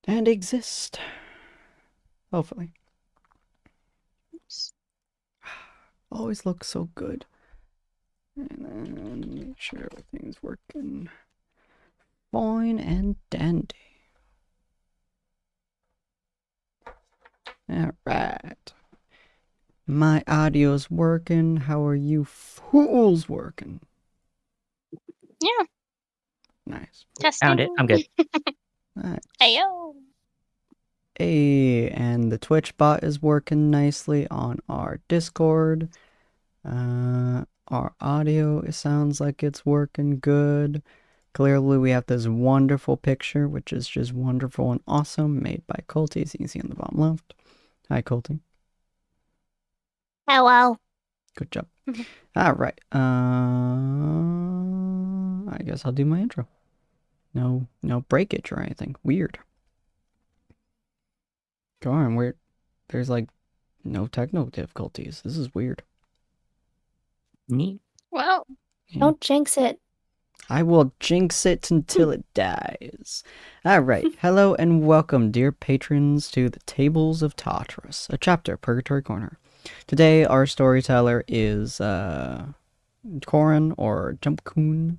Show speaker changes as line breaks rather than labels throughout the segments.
and exist. Hopefully. Always looks so good. And then make sure everything's working fine and dandy. Alright. My audio's working. How are you fools working?
Yeah.
Nice.
Testing.
Found it. I'm good.
Nice.
Ayo.
Hey, and the Twitch bot is working nicely on our Discord. Our audio, it sounds like it's working good. Clearly, we have this wonderful picture, which is just wonderful and awesome, made by Colty, as you can see on the bottom left. Hi, Colty.
Hello.
Good job. All right. I guess I'll do my intro. No breakage or anything. Weird. Go on, weird. There's like no technical difficulties. This is weird.
Neat.
Well,
Yeah.
Don't jinx it.
I will jinx it until it dies. Alright, hello and welcome, dear patrons, to the Tables of Tartarus, a chapter of Purgatory Corner. Today, our storyteller is Corin, or Jumpchain,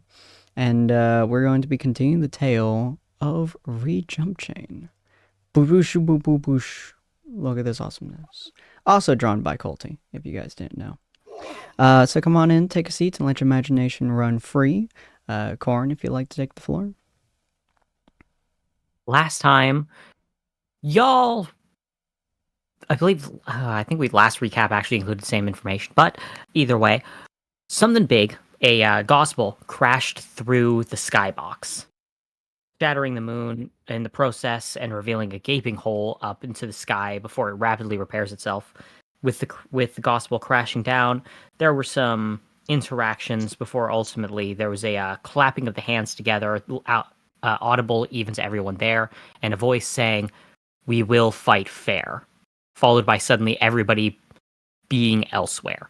and we're going to be continuing the tale of Jumpchain. Booboosh boo boo boosh. Look at this awesomeness. Also drawn by Colty, if you guys didn't know. So come on in, take a seat, and let your imagination run free. Corin, if you'd like to take the floor.
Last time, y'all, I believe, I think we last recap actually included the same information, but either way, something big, a gospel, crashed through the skybox, shattering the moon in the process and revealing a gaping hole up into the sky before it rapidly repairs itself. With the gospel crashing down, there were some interactions before ultimately there was a clapping of the hands together, audible even to everyone there, and a voice saying, "We will fight fair," followed by suddenly everybody being elsewhere.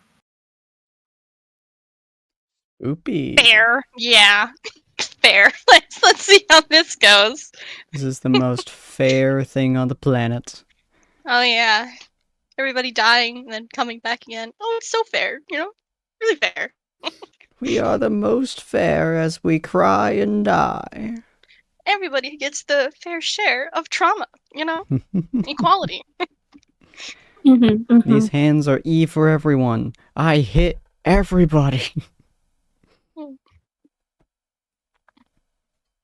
Oopie.
fair. Yeah. Fair. Let's see how this goes.
This is the most fair thing on the planet.
Oh yeah. Everybody dying and then coming back again. Oh, it's so fair, Really fair.
We are the most fair as we cry and die.
Everybody gets the fair share of trauma, Equality.
These hands are E for everyone. I hit everybody.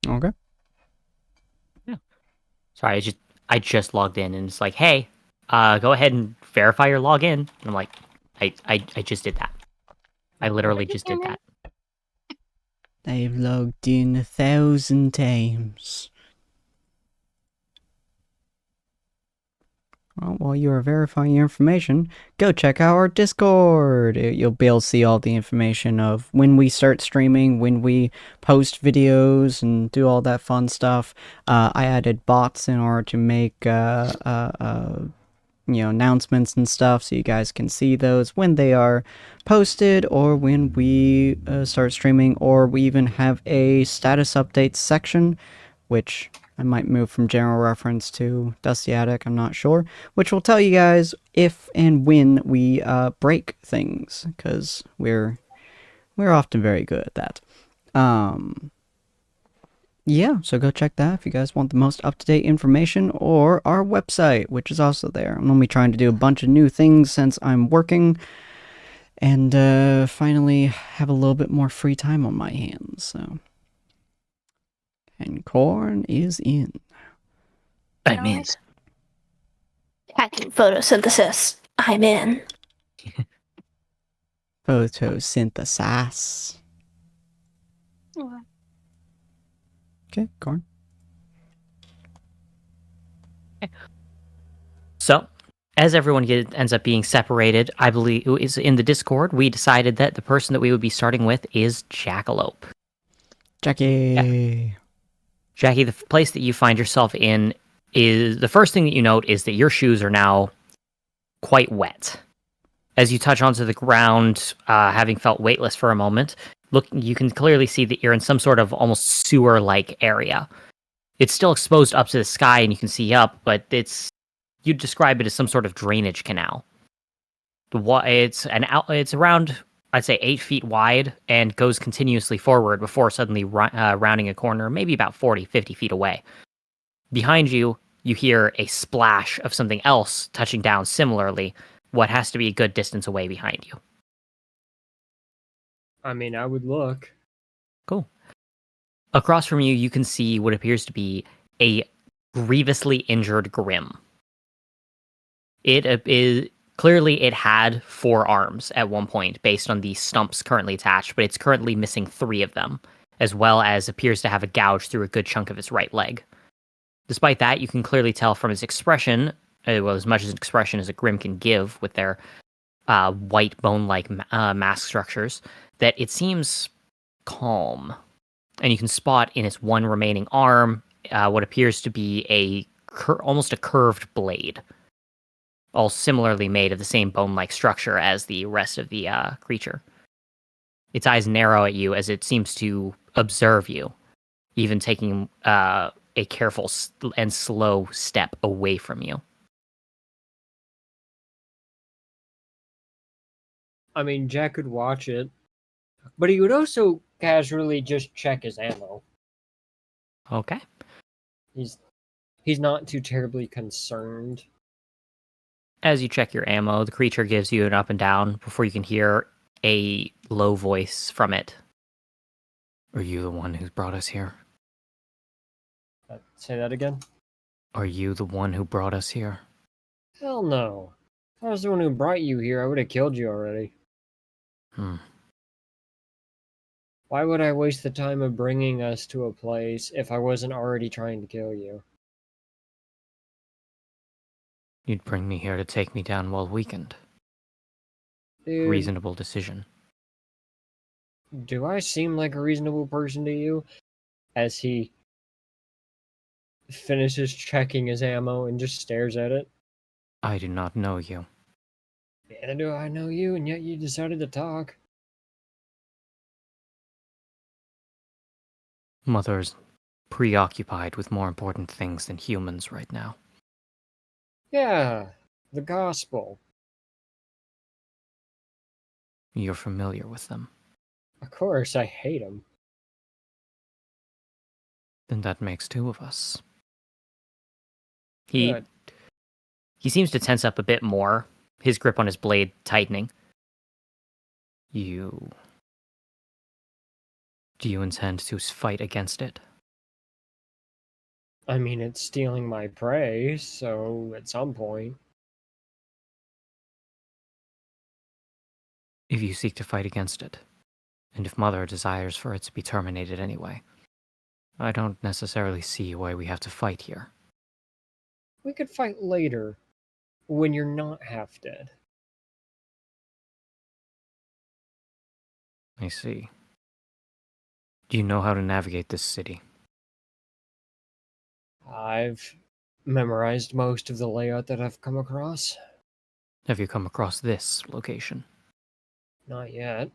Okay.
Yeah. Sorry, I just logged in and it's like, hey, go ahead and verify your login. And I'm like, I just did that. I literally just did that.
I've logged in 1,000 times. Well, while you are verifying your information, go check out our Discord. You'll be able to see all the information of when we start streaming, when we post videos, and do all that fun stuff. I added bots in order to make announcements and stuff, so you guys can see those when they are posted or when we start streaming, or we even have a status updates section, which I might move from general reference to Dusty Attic, I'm not sure, which will tell you guys if and when we break things, because we're often very good at that. Yeah, so go check that if you guys want the most up-to-date information, or our website, which is also there. I'm only trying to do a bunch of new things since I'm working, and finally have a little bit more free time on my hands, so. And Corn is in.
I'm in.
Hacking photosynthesis. I'm in.
Photosynthesis.
What?
Okay, Corn.
So, as everyone ends up being separated, I believe is in the Discord, we decided that the person that we would be starting with is Jackalope.
Jackie.
Yeah. Jackie, the place that you find yourself in is the first thing that you note is that your shoes are now quite wet. As you touch onto the ground, having felt weightless for a moment, you can clearly see that you're in some sort of almost sewer-like area. It's still exposed up to the sky and you can see up, but you'd describe it as some sort of drainage canal. It's around, I'd say, 8 feet wide and goes continuously forward before suddenly rounding a corner, maybe about 40, 50 feet away. Behind you, you hear a splash of something else touching down similarly, what has to be a good distance away behind you.
I mean, I would look.
Cool. Across from you, you can see what appears to be a grievously injured Grim. It is clearly it had 4 arms at one point, based on the stumps currently attached, but it's currently missing 3 of them, as well as appears to have a gouge through a good chunk of its right leg. Despite that, you can clearly tell from its expression, well, as much as an expression as a Grim can give with their white bone-like mask structures, that it seems calm. And you can spot in its one remaining arm what appears to be almost a curved blade, all similarly made of the same bone-like structure as the rest of the creature. Its eyes narrow at you as it seems to observe you, even taking a careful and slow step away from you.
I mean, Jack could watch it, but he would also casually just check his ammo.
Okay.
He's not too terribly concerned.
As you check your ammo, the creature gives you an up and down before you can hear a low voice from it.
Are you the one who's brought us here?
Say that again?
Are you the one who brought us here?
Hell no. If I was the one who brought you here, I would have killed you already. Why would I waste the time of bringing us to a place if I wasn't already trying to kill you?
You'd bring me here to take me down while weakened.
Dude,
Reasonable decision.
do I seem like a reasonable person to you? As he finishes checking his ammo and just stares at it.
I do not know you.
Neither do I know you, and yet you decided to talk.
Mother's preoccupied with more important things than humans right now.
Yeah, the gospel.
You're familiar with them.
Of course, I hate him.
Then that makes 2 of us.
He
Good.
seems to tense up a bit more, his grip on his blade tightening.
Do you intend to fight against it?
I mean, it's stealing my prey, so at some point.
If you seek to fight against it, and if Mother desires for it to be terminated anyway, I don't necessarily see why we have to fight here.
We could fight later, when you're not half dead.
I see. Do you know how to navigate this city?
I've memorized most of the layout that I've come across.
Have you come across this location?
Not yet.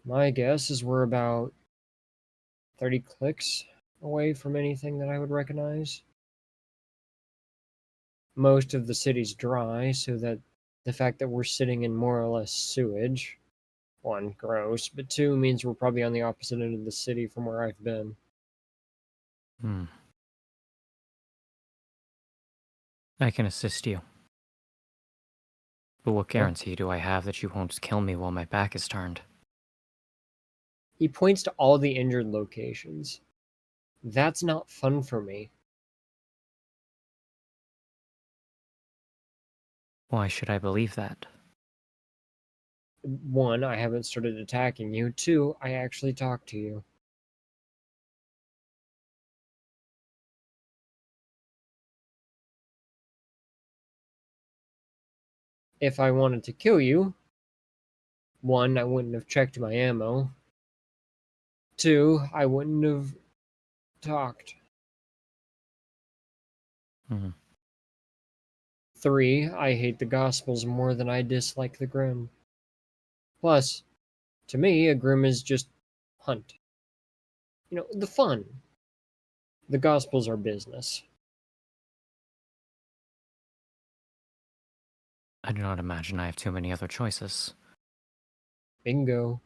My guess is we're about 30 clicks away from anything that I would recognize. Most of the city's dry, so that the fact that we're sitting in more or less sewage, 1, gross, but 2, means we're probably on the opposite end of the city from where I've been.
I can assist you. But what guarantee do I have that you won't kill me while my back is turned?
He points to all the injured locations. That's not fun for me.
Why should I believe that?
1, I haven't started attacking you. 2, I actually talked to you. If I wanted to kill you, 1, I wouldn't have checked my ammo. 2, I wouldn't have talked. 3, I hate the Gospels more than I dislike the Grim. Plus, to me, a Grim is just hunt. You know, the fun. The Gospels are business.
I do not imagine I have too many other choices.
Bingo.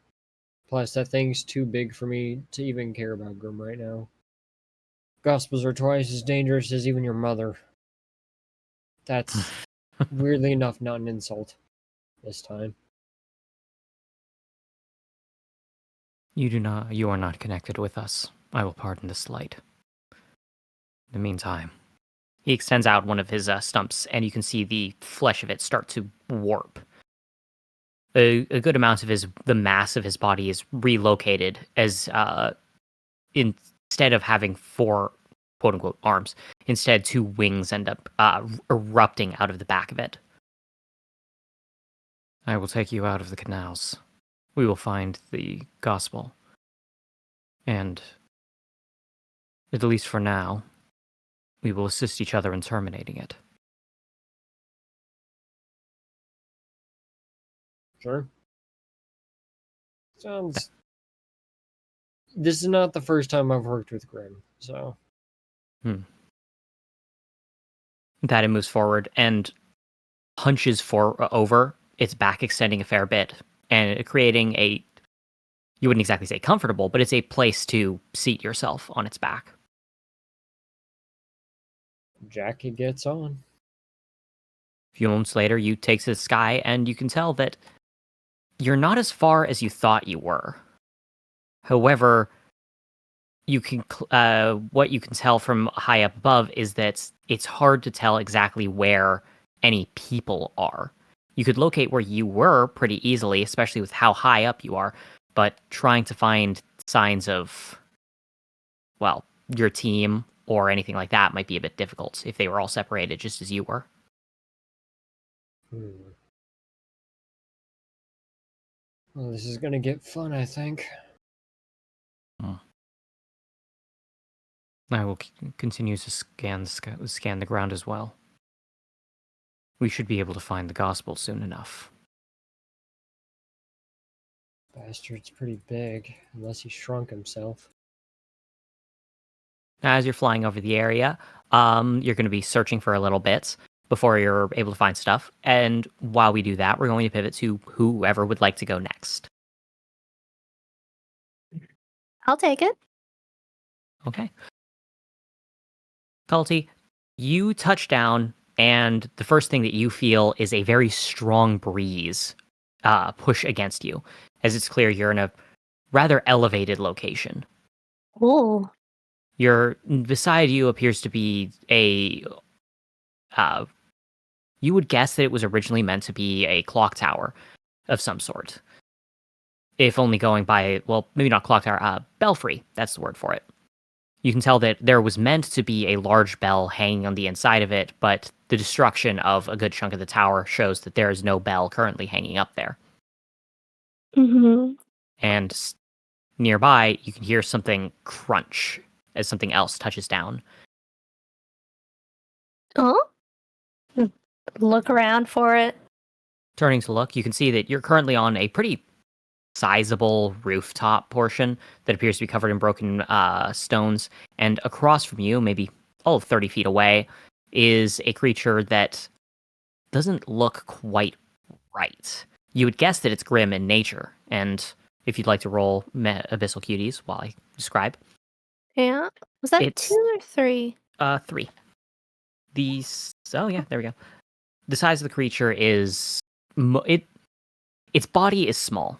Plus, that thing's too big for me to even care about Grim right now. Gospels are twice as dangerous as even your mother. That's, weirdly enough, not an insult this time.
You are not connected with us. I will pardon the slight. In the meantime,
He extends out one of his stumps, and you can see the flesh of it start to warp. A good amount of the mass of his body is relocated as instead of having 4 quote unquote arms, instead 2 wings end up erupting out of the back of it.
I will take you out of the canals. We will find the gospel. And, at least for now, we will assist each other in terminating it.
Sure. Sounds. This is not the first time I've worked with Grim, so.
That it moves forward and hunches over, its back extending a fair bit, and creating a, you wouldn't exactly say comfortable, but it's a place to seat yourself on its back.
Jackie gets on.
A few moments later, you take to the sky, and you can tell that you're not as far as you thought you were. However, you can what you can tell from high up above is that it's hard to tell exactly where any people are. You could locate where you were pretty easily, especially with how high up you are, but trying to find signs of, well, your team or anything like that might be a bit difficult if they were all separated just as you were.
Well, this is gonna get fun, I think.
I will continue to scan the ground as well. We should be able to find the gospel soon enough.
Bastard's pretty big, unless he shrunk himself.
As you're flying over the area, you're going to be searching for a little bit before you're able to find stuff. And while we do that, we're going to pivot to whoever would like to go next.
I'll take it.
Okay. Culty, you touch down, and the first thing that you feel is a very strong breeze push against you, as it's clear you're in a rather elevated location.
Ooh.
Beside you appears to be a you would guess that it was originally meant to be a clock tower of some sort. If only going by, well, maybe not clock tower, belfry, that's the word for it. You can tell that there was meant to be a large bell hanging on the inside of it, but the destruction of a good chunk of the tower shows that there is no bell currently hanging up there.
Mm-hmm.
And nearby, you can hear something crunch as something else touches down.
Oh? Look around for it.
Turning to look, you can see that you're currently on a pretty sizable rooftop portion that appears to be covered in broken stones. And across from you, maybe 30 feet away, is a creature that doesn't look quite right. You would guess that it's grim in nature. And if you'd like to roll Abyssal Cuties while I describe.
Yeah. Was that
It's
2 or 3?
3. Oh yeah, there we go. The size of the creature is its body is small,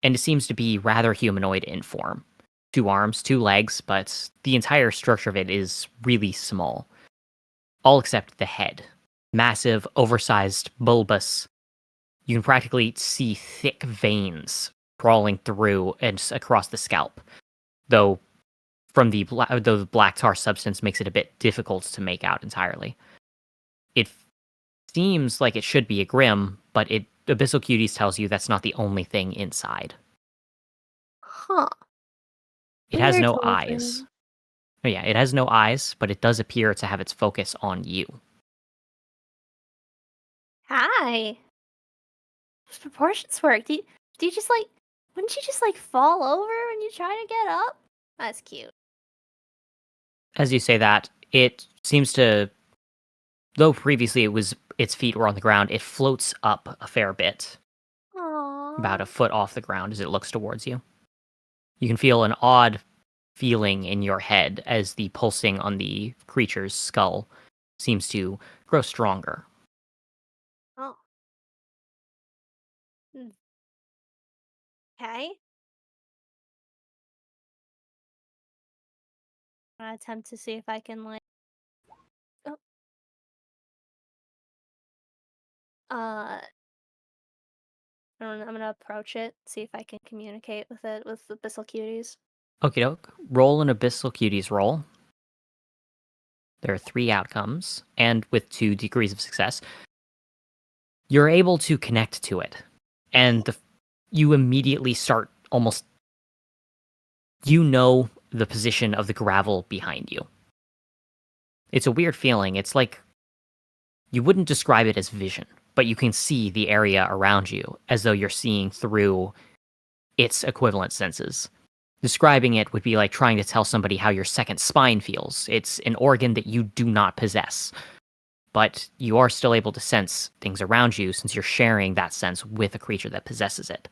and it seems to be rather humanoid in form. 2 arms, 2 legs, but the entire structure of it is really small. All except the head. Massive, oversized, bulbous. You can practically see thick veins crawling through and across the scalp, though the black tar substance makes it a bit difficult to make out entirely. It seems like it should be a grim, but Abyssal Cuties tells you that's not the only thing inside.
Huh.
It has
Weird
no
little
eyes.
thing.
Oh, yeah, it has no eyes, but it does appear to have its focus on you.
Hi. Those proportions work. Do you just wouldn't you just fall over when you try to get up? That's cute.
As you say that, it seems to, though previously its feet were on the ground, it floats up a fair bit,
Aww.
about a foot off the ground as it looks towards you. You can feel an odd feeling in your head as the pulsing on the creature's skull seems to grow stronger.
Oh. Okay. I'm gonna attempt to see if I can like. Oh. I'm gonna approach it, see if I can communicate with it with the Abyssal Cuties.
Okie doke. Roll an Abyssal Cuties roll. There are 3 outcomes, and with 2 degrees of success, you're able to connect to it. And you immediately start almost. You know the position of the gravel behind you. It's a weird feeling. It's like you wouldn't describe it as vision, but you can see the area around you as though you're seeing through its equivalent senses. Describing it would be like trying to tell somebody how your second spine feels. It's an organ that you do not possess, but you are still able to sense things around you since you're sharing that sense with a creature that possesses it.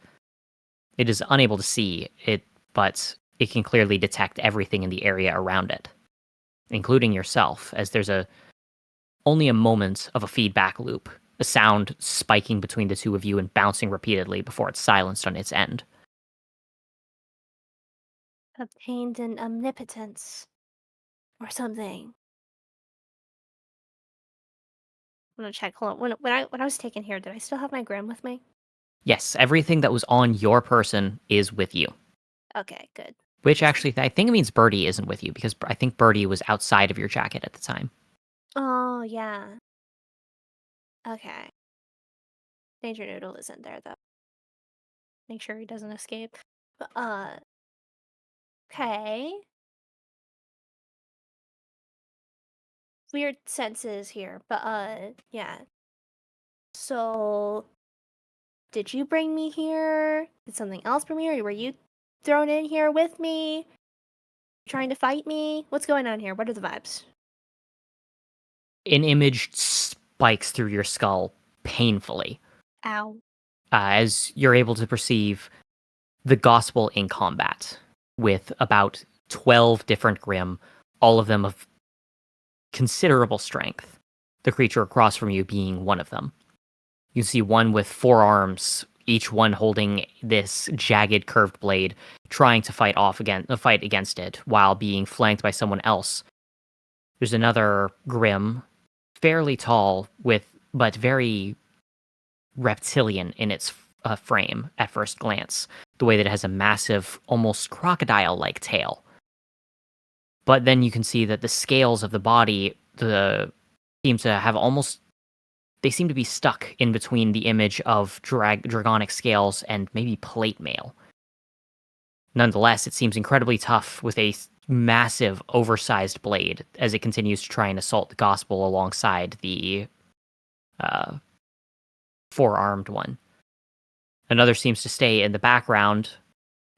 It is unable to see it, but it can clearly detect everything in the area around it, including yourself, as there's only a moment of a feedback loop, a sound spiking between the two of you and bouncing repeatedly before it's silenced on its end.
Obtained an omnipotence. Or something. I'm gonna check. Hold on. When I was taken here, did I still have my Grim with me?
Yes, everything that was on your person is with you.
Okay, good.
Which actually, I think it means Birdie isn't with you, because I think Birdie was outside of your jacket at the time.
Oh yeah. Okay. Danger Noodle isn't there though. Make sure he doesn't escape. Okay. Weird senses here, but yeah. So, did you bring me here? Did something else bring me here? Were you thrown in here with me? Trying to fight me? What's going on here? What are the vibes?
An image spikes through your skull painfully
Ow.
as you're able to perceive the gospel in combat with about 12 different Grim, all of them of considerable strength. The creature across from you being one of them. You see one with 4 arms, each one holding this jagged curved blade, trying to fight against it while being flanked by someone else. There's another Grim, fairly tall, but very reptilian in its frame at first glance. The way that it has a massive, almost crocodile-like tail. But then you can see that the scales of the body seem to have almost. They seem to be stuck in between the image of dragonic scales and maybe plate mail. Nonetheless, it seems incredibly tough with a massive, oversized blade as it continues to try and assault the gospel alongside the 4-armed one. Another seems to stay in the background,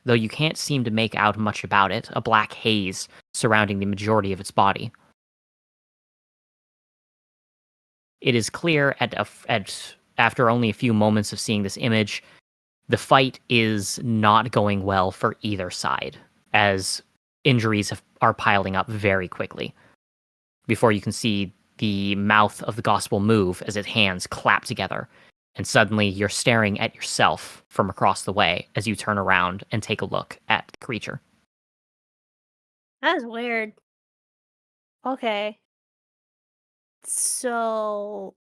though you can't seem to make out much about it, a black haze surrounding the majority of its body. It is clear after only a few moments of seeing this image, the fight is not going well for either side, as injuries are piling up very quickly. Before you can see the mouth of the gospel move as its hands clap together, and suddenly you're staring at yourself from across the way as you turn around and take a look at the creature.
That is weird. Okay. So,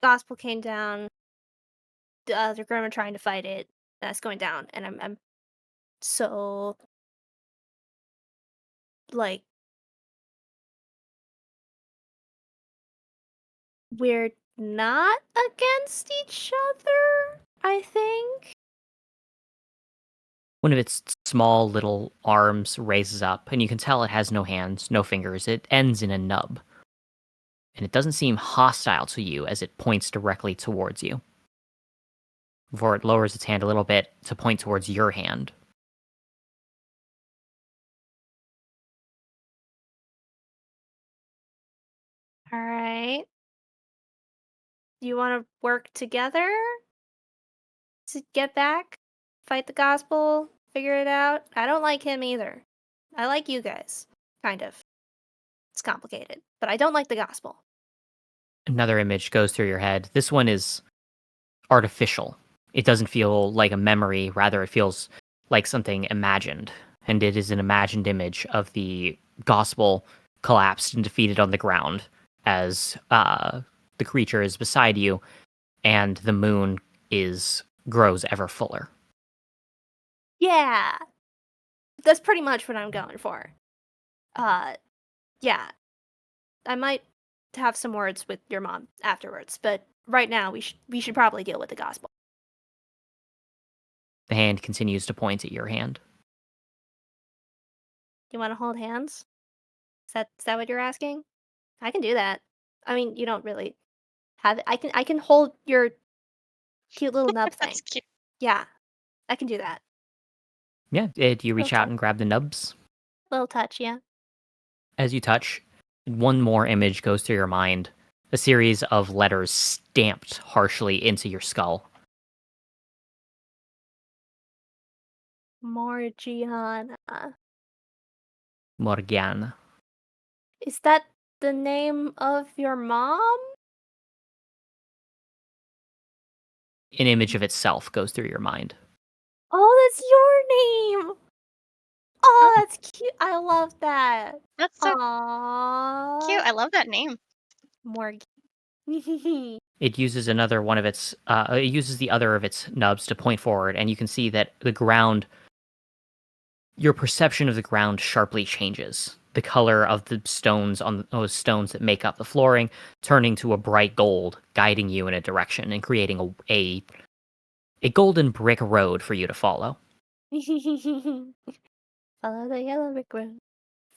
gospel came down. The Grim are trying to fight it. That's going down, and I'm so like we're not against each other. I think.
One of its small little arms raises up, and you can tell it has no hands, no fingers. It ends in a nub. And it doesn't seem hostile to you as it points directly towards you. Before it lowers its hand a little bit to point towards your hand.
All right. You want to work together to get back? Fight the gospel? Figure it out? I don't like him either. I like you guys. Kind of. It's complicated. But I don't like the gospel.
Another image goes through your head. This one is artificial. It doesn't feel like a memory, rather, it feels like something imagined. And it is an imagined image of the gospel collapsed and defeated on the ground as the creature is beside you, and the moon grows ever fuller.
Yeah. That's pretty much what I'm going for. Yeah. I might have some words with your mom afterwards, but right now we should probably deal with the gospel.
The hand continues to point at your hand.
You want to hold hands? Is that what you're asking? I can do that. I mean, you don't really have it. I can hold your cute little nub thing.
That's cute.
Yeah. I can do that.
Yeah, do you reach
Okay.
out and grab the nubs?
Little touch, yeah.
As you touch, one more image goes through your mind. A series of letters stamped harshly into your skull.
Morgiana.
Morgana.
Is that the name of your mom?
An image of itself goes through your mind.
Oh, that's your name. Oh, that's cute. I love that.
That's so
Aww.
cute. I love that name.
Morg.
It uses another one of its. It uses the other of its nubs to point forward, and you can see that the ground. Your perception of the ground sharply changes. The color of the stones on those stones that make up the flooring turning to a bright gold, guiding you in a direction and creating a golden brick road for you to follow.
Follow the yellow brick road.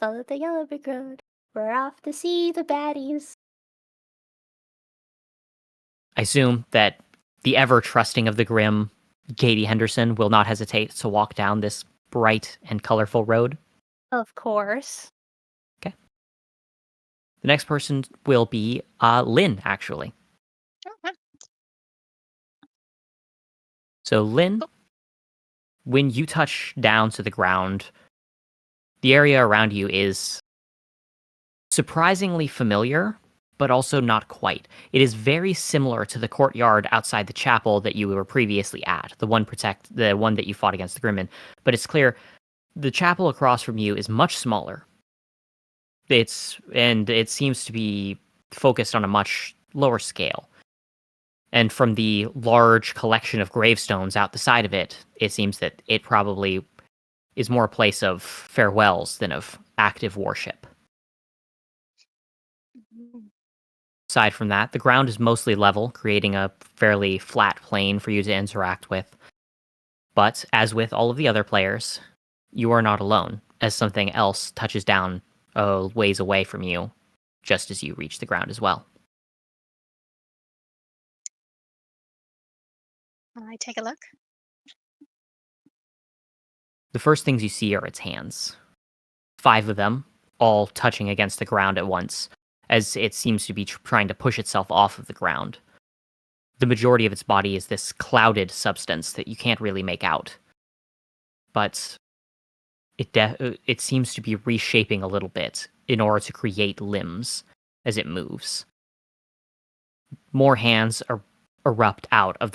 Follow the yellow brick road. We're off to see the baddies.
I assume that the ever trusting of the grim Katie Henderson will not hesitate to walk down this bright and colorful road.
Of course.
The next person will be Lynn, actually.
Oh, wow.
So, Lynn,
Cool.
when you touch down to the ground, the area around you is surprisingly familiar, but also not quite. It is very similar to the courtyard outside the chapel that you were previously at, the one that you fought against the Grimmin. But it's clear the chapel across from you is much smaller. It seems to be focused on a much lower scale. And from the large collection of gravestones out the side of it, it seems that it probably is more a place of farewells than of active worship. Aside from that, the ground is mostly level, creating a fairly flat plane for you to interact with. But, as with all of the other players, you are not alone, as something else touches down a ways away from you, just as you reach the ground as well.
I take a look.
The first things you see are its hands. 5 of them, all touching against the ground at once, as it seems to be trying to push itself off of the ground. The majority of its body is this clouded substance that you can't really make out. But it seems to be reshaping a little bit in order to create limbs as it moves. More hands erupt out of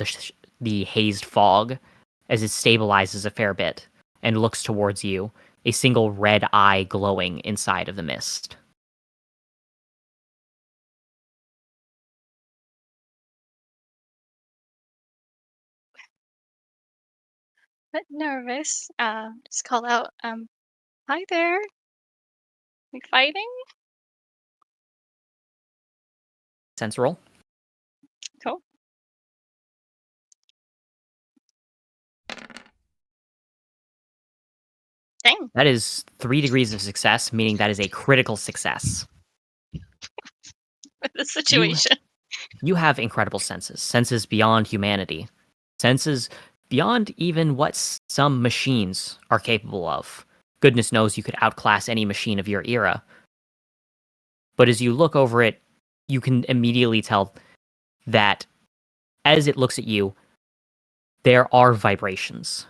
the hazed fog as it stabilizes a fair bit and looks towards you, a single red eye glowing inside of the mist.
But nervous. Just call out, hi there. Like fighting?
Sense roll.
Cool. Dang.
That is 3 degrees of success, meaning that is a critical success.
With the situation.
You have incredible senses beyond humanity, senses beyond even what some machines are capable of. Goodness knows you could outclass any machine of your era. But as you look over it you can immediately tell that as it looks at you, there are vibrations.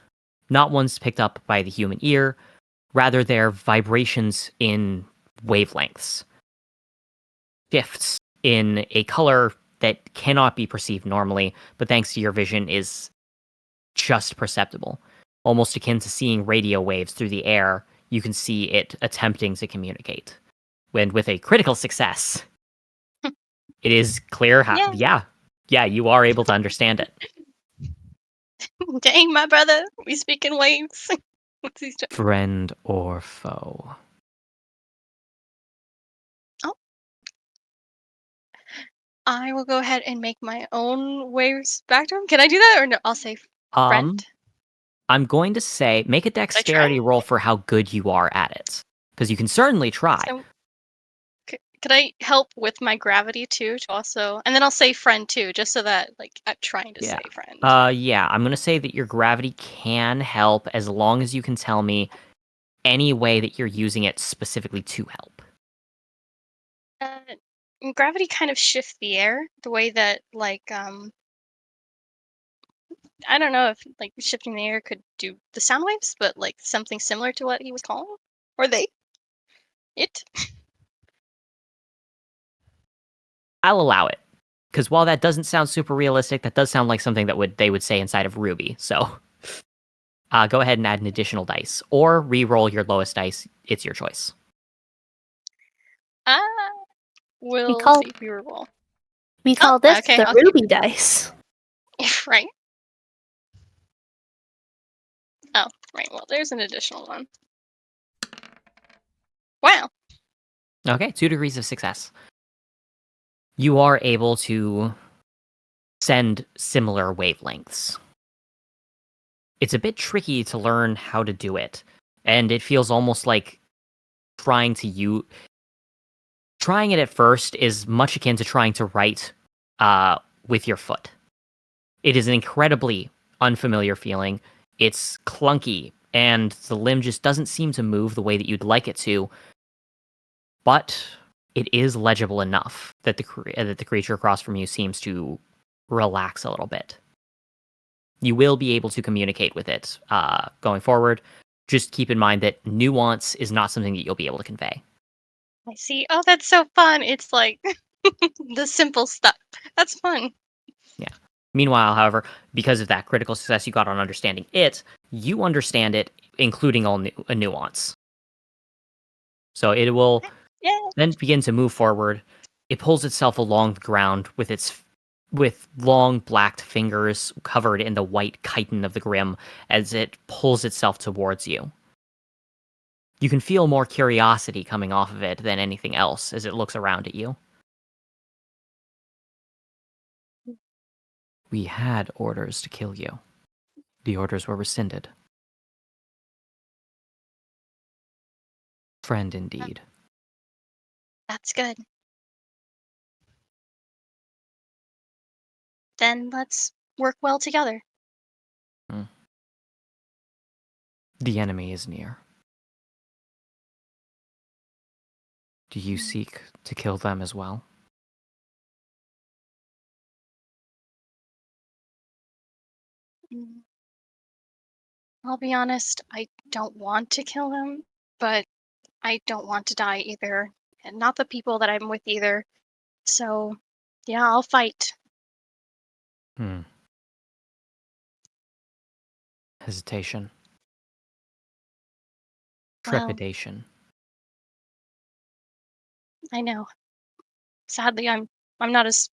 Not ones picked up by the human ear, rather they're vibrations in wavelengths. Shifts in a color that cannot be perceived normally, but thanks to your vision is just perceptible. Almost akin to seeing radio waves through the air, you can see it attempting to communicate. And with a critical success, it is clear how, yeah, you are able to understand it.
Dang, my brother, we speak in waves. What's he doing?
Friend or foe?
I will go ahead and make my own waves back to him. Can I do that or no? I'll say friend.
I'm going to say make a dexterity roll for how good you are at it, because you can certainly try.
So, could I help with my gravity too? To also, and then I'll say friend too, just so that like I'm trying to say friend.
Yeah, I'm gonna say that your gravity can help as long as you can tell me any way that you're using it specifically to help.
Gravity kind of shifts the air the way that like I don't know if like shifting the air could do the sound waves, but like something similar to what he was calling, or it.
I'll allow it, because while that doesn't sound super realistic, that does sound like something that they would say inside of RWBY. So, go ahead and add an additional dice, or re-roll your lowest dice. It's your choice.
We'll see if we roll.
We call this
okay,
the RWBY dice.
Right. Oh, right. Well, there's an additional one. Wow.
Okay, 2 degrees of success. You are able to send similar wavelengths. It's a bit tricky to learn how to do it, and it feels almost like trying it at first is much akin to trying to write with your foot. It is an incredibly unfamiliar feeling. It's clunky, and the limb just doesn't seem to move the way that you'd like it to. But it is legible enough that the creature across from you seems to relax a little bit. You will be able to communicate with it going forward. Just keep in mind that nuance is not something that you'll be able to convey.
I see. Oh, that's so fun. It's like the simple stuff. That's fun.
Yeah. Meanwhile, however, because of that critical success you got on understanding it, you understand it, including a nuance. So it will then begin to move forward. It pulls itself along the ground with long black fingers covered in the white chitin of the Grim as it pulls itself towards you. You can feel more curiosity coming off of it than anything else as it looks around at you.
We had orders to kill you. The orders were rescinded. Friend indeed.
That's good. Then let's work well together.
The enemy is near. Do you seek to kill them as well?
I'll be honest, I don't want to kill him, but I don't want to die either. And not the people that I'm with either. So, yeah, I'll fight.
Hesitation.
Well,
Trepidation.
I know. Sadly, I'm not as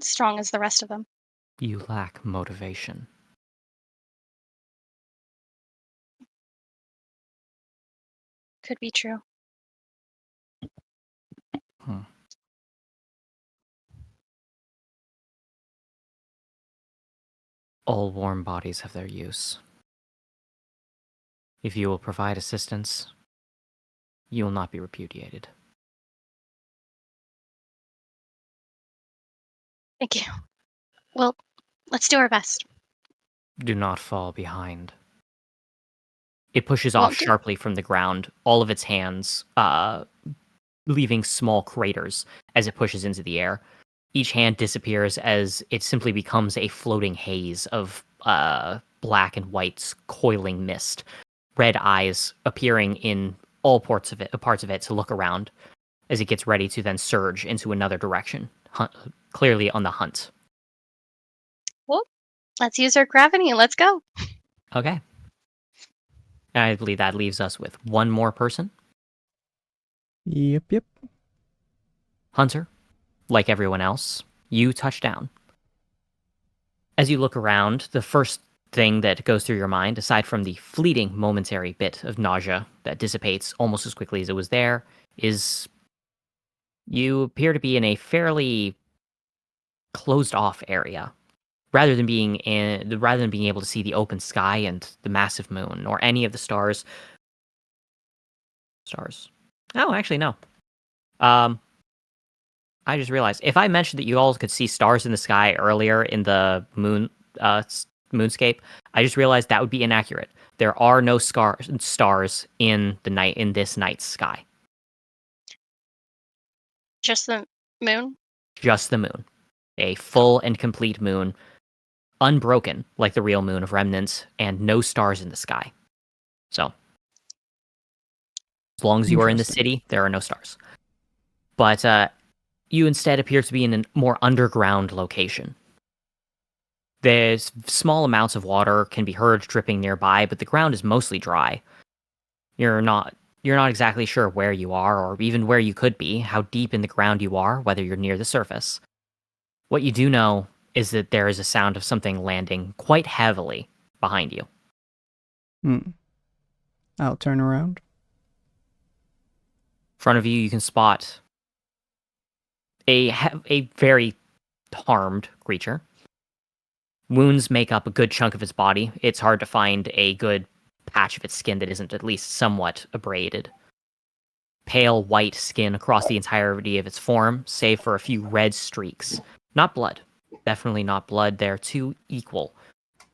strong as the rest of them.
You lack motivation.
Could be true.
All warm bodies have their use. If you will provide assistance, you will not be repudiated.
Thank you. Well, let's do our best.
Do not fall behind.
It pushes off sharply from the ground, all of its hands leaving small craters as it pushes into the air. Each hand disappears as it simply becomes a floating haze of black and white coiling mist, red eyes appearing in all parts of it to look around as it gets ready to then surge into another direction, clearly on the hunt.
Well, let's use our gravity and let's go.
Okay. And I believe that leaves us with one more person.
Yep.
Hunter, like everyone else, you touch down. As you look around, the first thing that goes through your mind, aside from the fleeting momentary bit of nausea that dissipates almost as quickly as it was there, is you appear to be in a fairly closed off area. Rather than being able to see the open sky and the massive moon or any of the stars. Oh, actually no. I just realized if I mentioned that you all could see stars in the sky earlier in the moonscape, I just realized that would be inaccurate. There are no stars in this night's sky.
Just the moon?
Just the moon. A full and complete moon, unbroken like the real moon of Remnants, and no stars in the sky. So, as long as you are in the city, there are no stars. But you instead appear to be in a more underground location. There's small amounts of water can be heard dripping nearby, but the ground is mostly dry. You're not exactly sure where you are, or even where you could be, how deep in the ground you are, whether you're near the surface. What you do know is that there is a sound of something landing quite heavily behind you.
I'll turn around.
In front of you, you can spot a very harmed creature. Wounds make up a good chunk of its body. It's hard to find a good patch of its skin that isn't at least somewhat abraded. Pale white skin across the entirety of its form, save for a few red streaks. Not blood. Definitely not blood. They're too equal,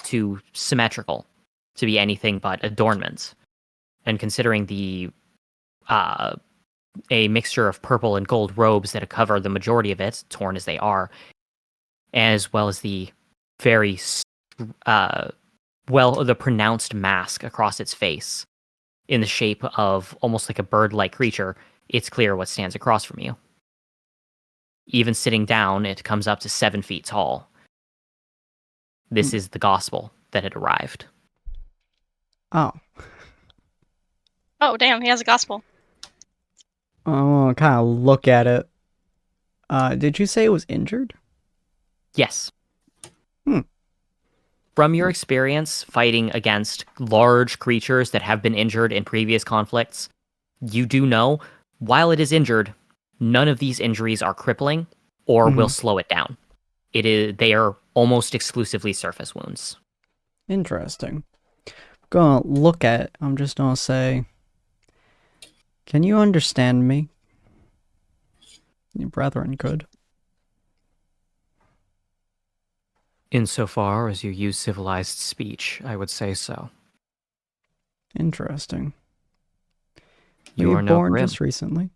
too symmetrical to be anything but adornments. And considering the a mixture of purple and gold robes that cover the majority of it, torn as they are, as well as the very the pronounced mask across its face in the shape of almost like a bird-like creature, it's clear what stands across from you. Even sitting down, it comes up to 7 feet tall. This is the gospel that had arrived.
Oh,
damn, he has a gospel.
I want to kind of look at it. Did you say it was injured?
Yes. From your experience fighting against large creatures that have been injured in previous conflicts, you do know, while it is injured, none of these injuries are crippling or will slow it down. They are almost exclusively surface wounds.
Interesting. Gonna look at it. I'm just gonna say, can you understand me? Your brethren could.
Insofar as you use civilized speech, I would say so.
Interesting.
You
Were
are
you
no
born
Grimm.
just recently?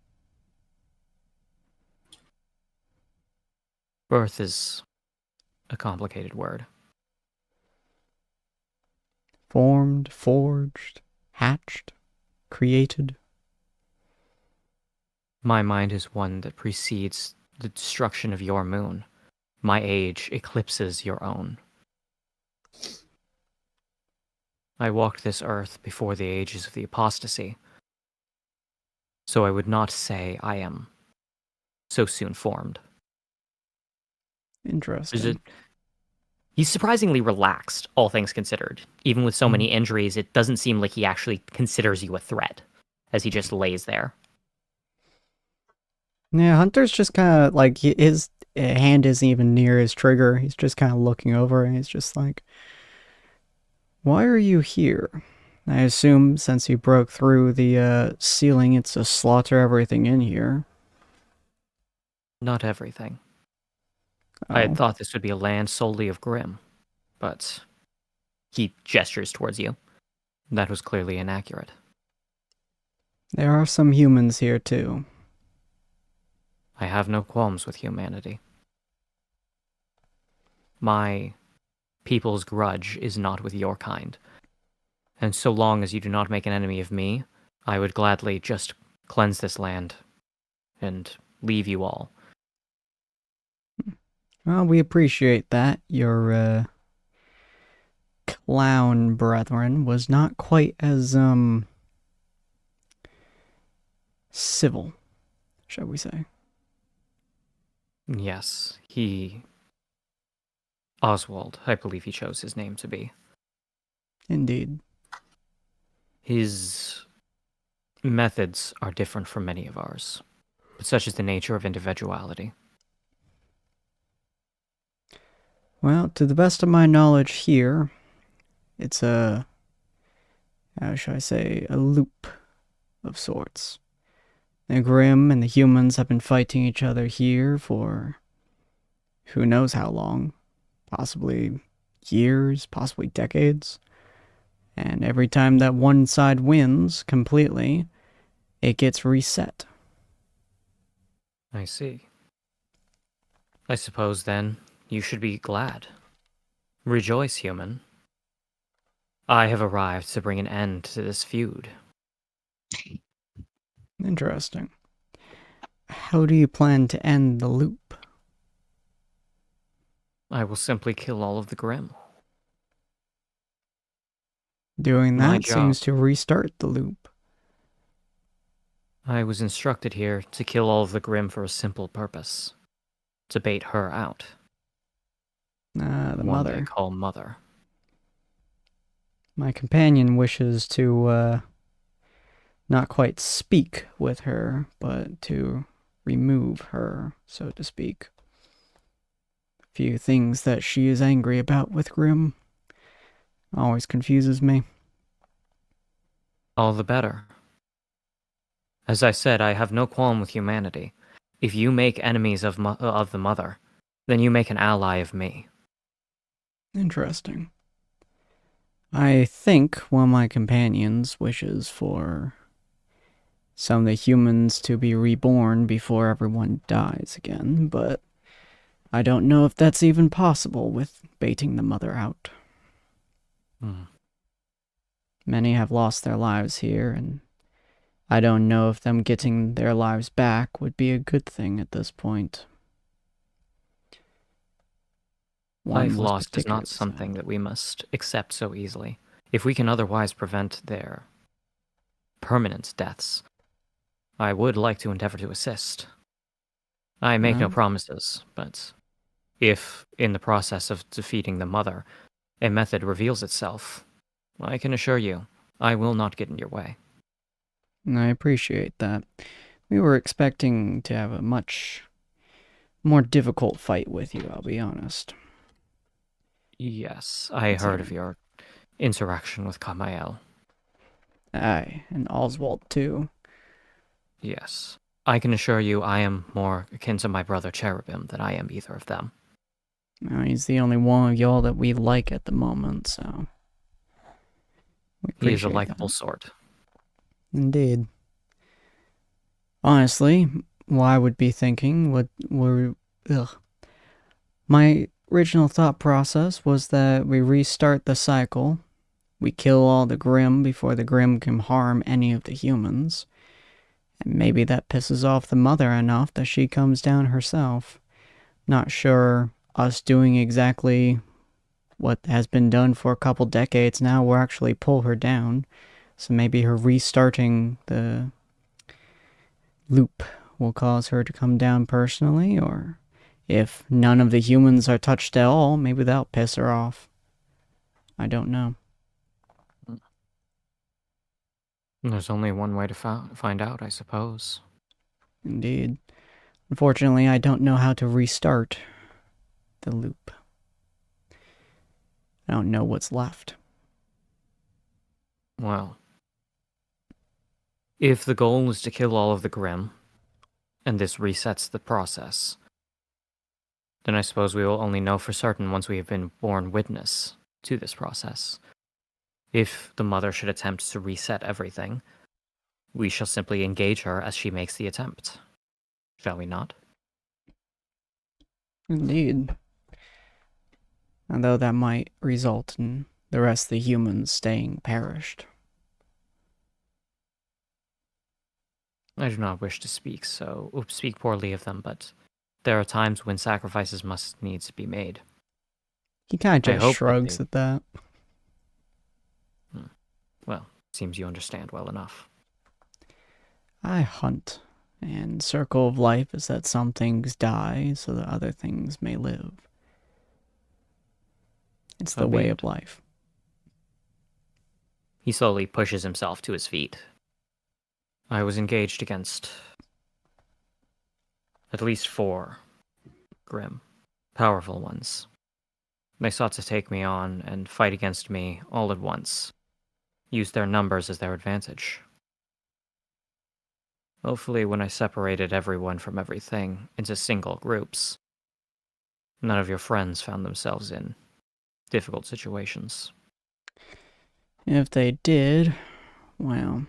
Birth is a complicated word.
Formed, forged, hatched, created.
My mind is one that precedes the destruction of your moon. My age eclipses your own. I walked this earth before the ages of the apostasy, so I would not say I am so soon formed.
Interesting.
He's surprisingly relaxed, all things considered. Even with so many injuries, it doesn't seem like he actually considers you a threat, as he just lays there.
Yeah, Hunter's just kind of like, his hand isn't even near his trigger. He's just kind of looking over and he's just like, why are you here? I assume since you broke through the ceiling, it's to slaughter everything in here.
Not everything.
Oh.
I had thought this would be a land solely of Grimm, but
He gestures towards you.
that was clearly inaccurate.
There are some humans here too.
I have no qualms with humanity. My people's grudge is not with your kind, and so long as you do not make an enemy of me, I would gladly just cleanse this land and leave you all.
Well, we appreciate that. Your clown brethren was not quite as civil, shall we say.
Yes, Oswald, I believe he chose his name to be.
Indeed.
His methods are different from many of ours, but such is the nature of individuality.
Well, to the best of my knowledge here, it's a, how shall I say, a loop of sorts. The Grimm and the humans have been fighting each other here for who knows how long. Possibly years, possibly decades. And every time that one side wins completely, it gets reset.
I see. I suppose, then, you should be glad. Rejoice, human. I have arrived to bring an end to this feud.
Interesting. How do you plan to end the loop?
I will simply kill all of the Grimm.
Doing
My
that
job.
seems to restart the loop.
I was instructed here to kill all of the Grimm for a simple purpose. To bait her out.
Ah, the
One they
mother.
call Mother.
My companion wishes to, not quite speak with her, but to remove her, so to speak. A few things that she is angry about with Grimm always confuses me.
All the better. As I said, I have no qualm with humanity. If you make enemies of the Mother, then you make an ally of me.
Interesting. I think one of my companions wishes for some of the humans to be reborn before everyone dies again, but I don't know if that's even possible with baiting the mother out. Many have lost their lives here, and I don't know if them getting their lives back would be a good thing at this point. One
Life
was
lost is not
particularly
something
sad.
that we must accept so easily. If we can otherwise prevent their permanent deaths, I would like to endeavor to assist. I make no
Well,
promises, but if, in the process of defeating the Mother, a method reveals itself, I can assure you, I will not get in your way.
I appreciate that. We were expecting to have a much more difficult fight with you, I'll be honest.
Yes, I heard of your interaction with Kamael.
Aye, and Oswald too.
Yes. I can assure you I am more akin to my brother Cherubim than I am either of them.
Well, he's the only one of y'all that we like at the moment, so we
He is a
appreciate
likable
that.
sort.
Indeed. Honestly, what I would be thinking my original thought process was that we restart the cycle, we kill all the Grimm before the Grimm can harm any of the humans, and maybe that pisses off the mother enough that she comes down herself. Not sure us doing exactly what has been done for a couple decades now will actually pull her down. So maybe her restarting the loop will cause her to come down personally, or if none of the humans are touched at all, maybe that'll piss her off. I don't know.
There's only one way to find out, I suppose.
Indeed. Unfortunately, I don't know how to restart the loop. I don't know what's left.
Well, if the goal is to kill all of the Grimm, and this resets the process, then I suppose we will only know for certain once we have been borne witness to this process. If the Mother should attempt to reset everything, we shall simply engage her as she makes the attempt. Shall we not?
Indeed. Although that might result in the rest of the humans staying perished.
I do not wish to speak poorly of them, but there are times when sacrifices must needs be made.
He kind
I
of just
hope that
shrugs
they-
at that.
Well, seems you understand well enough.
I hunt, and circle of life is that some things die so that other things may live. It's
So
the
be
way
it.
of life.
He slowly pushes himself to his feet.
I was engaged against at least 4 grim, powerful ones. They sought to take me on and fight against me all at once, use their numbers as their advantage. Hopefully, when I separated everyone from everything into single groups, none of your friends found themselves in difficult situations.
If they did, well,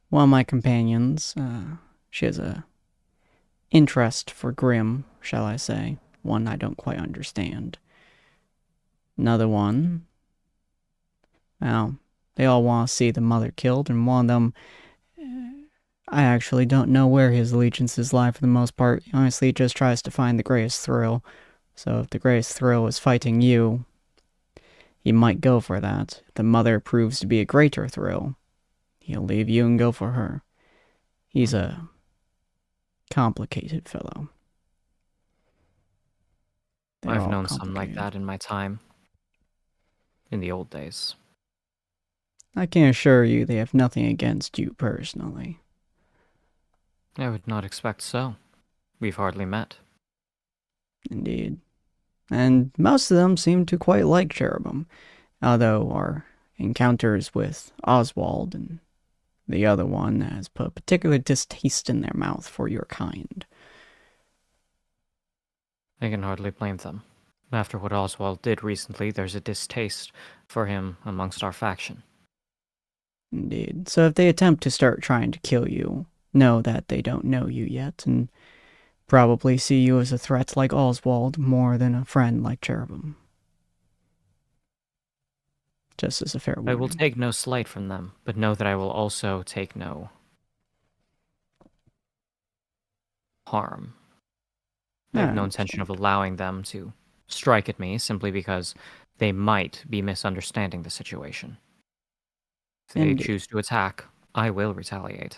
one of my companions, she has a interest for Grimm, shall I say. One I don't quite understand. Another one, well, they all want to see the mother killed, and one of them, I actually don't know where his allegiances lie for the most part. He honestly just tries to find the greatest thrill. So if the greatest thrill is fighting you, he might go for that. If the mother proves to be a greater thrill, he'll leave you and go for her. He's a complicated fellow. They're
I've
all
known some like
complicated.
that in my time, in the old days.
I can assure you they have nothing against you personally.
I would not expect so. We've hardly met.
Indeed. And most of them seem to quite like Cherubim, although our encounters with Oswald and the other one has put a particular distaste in their mouth for your kind.
I can hardly blame them. After what Oswald did recently, there's a distaste for him amongst our faction.
Indeed. So if they attempt to start trying to kill you, know that they don't know you yet, and probably see you as a threat like Oswald more than a friend like Cherubim. Just as a fair warning.
I will take no slight from them, but know that I will also take no harm. I have no intention of allowing them to strike at me simply because they might be misunderstanding the situation. If they
Indeed.
choose to attack, I will retaliate.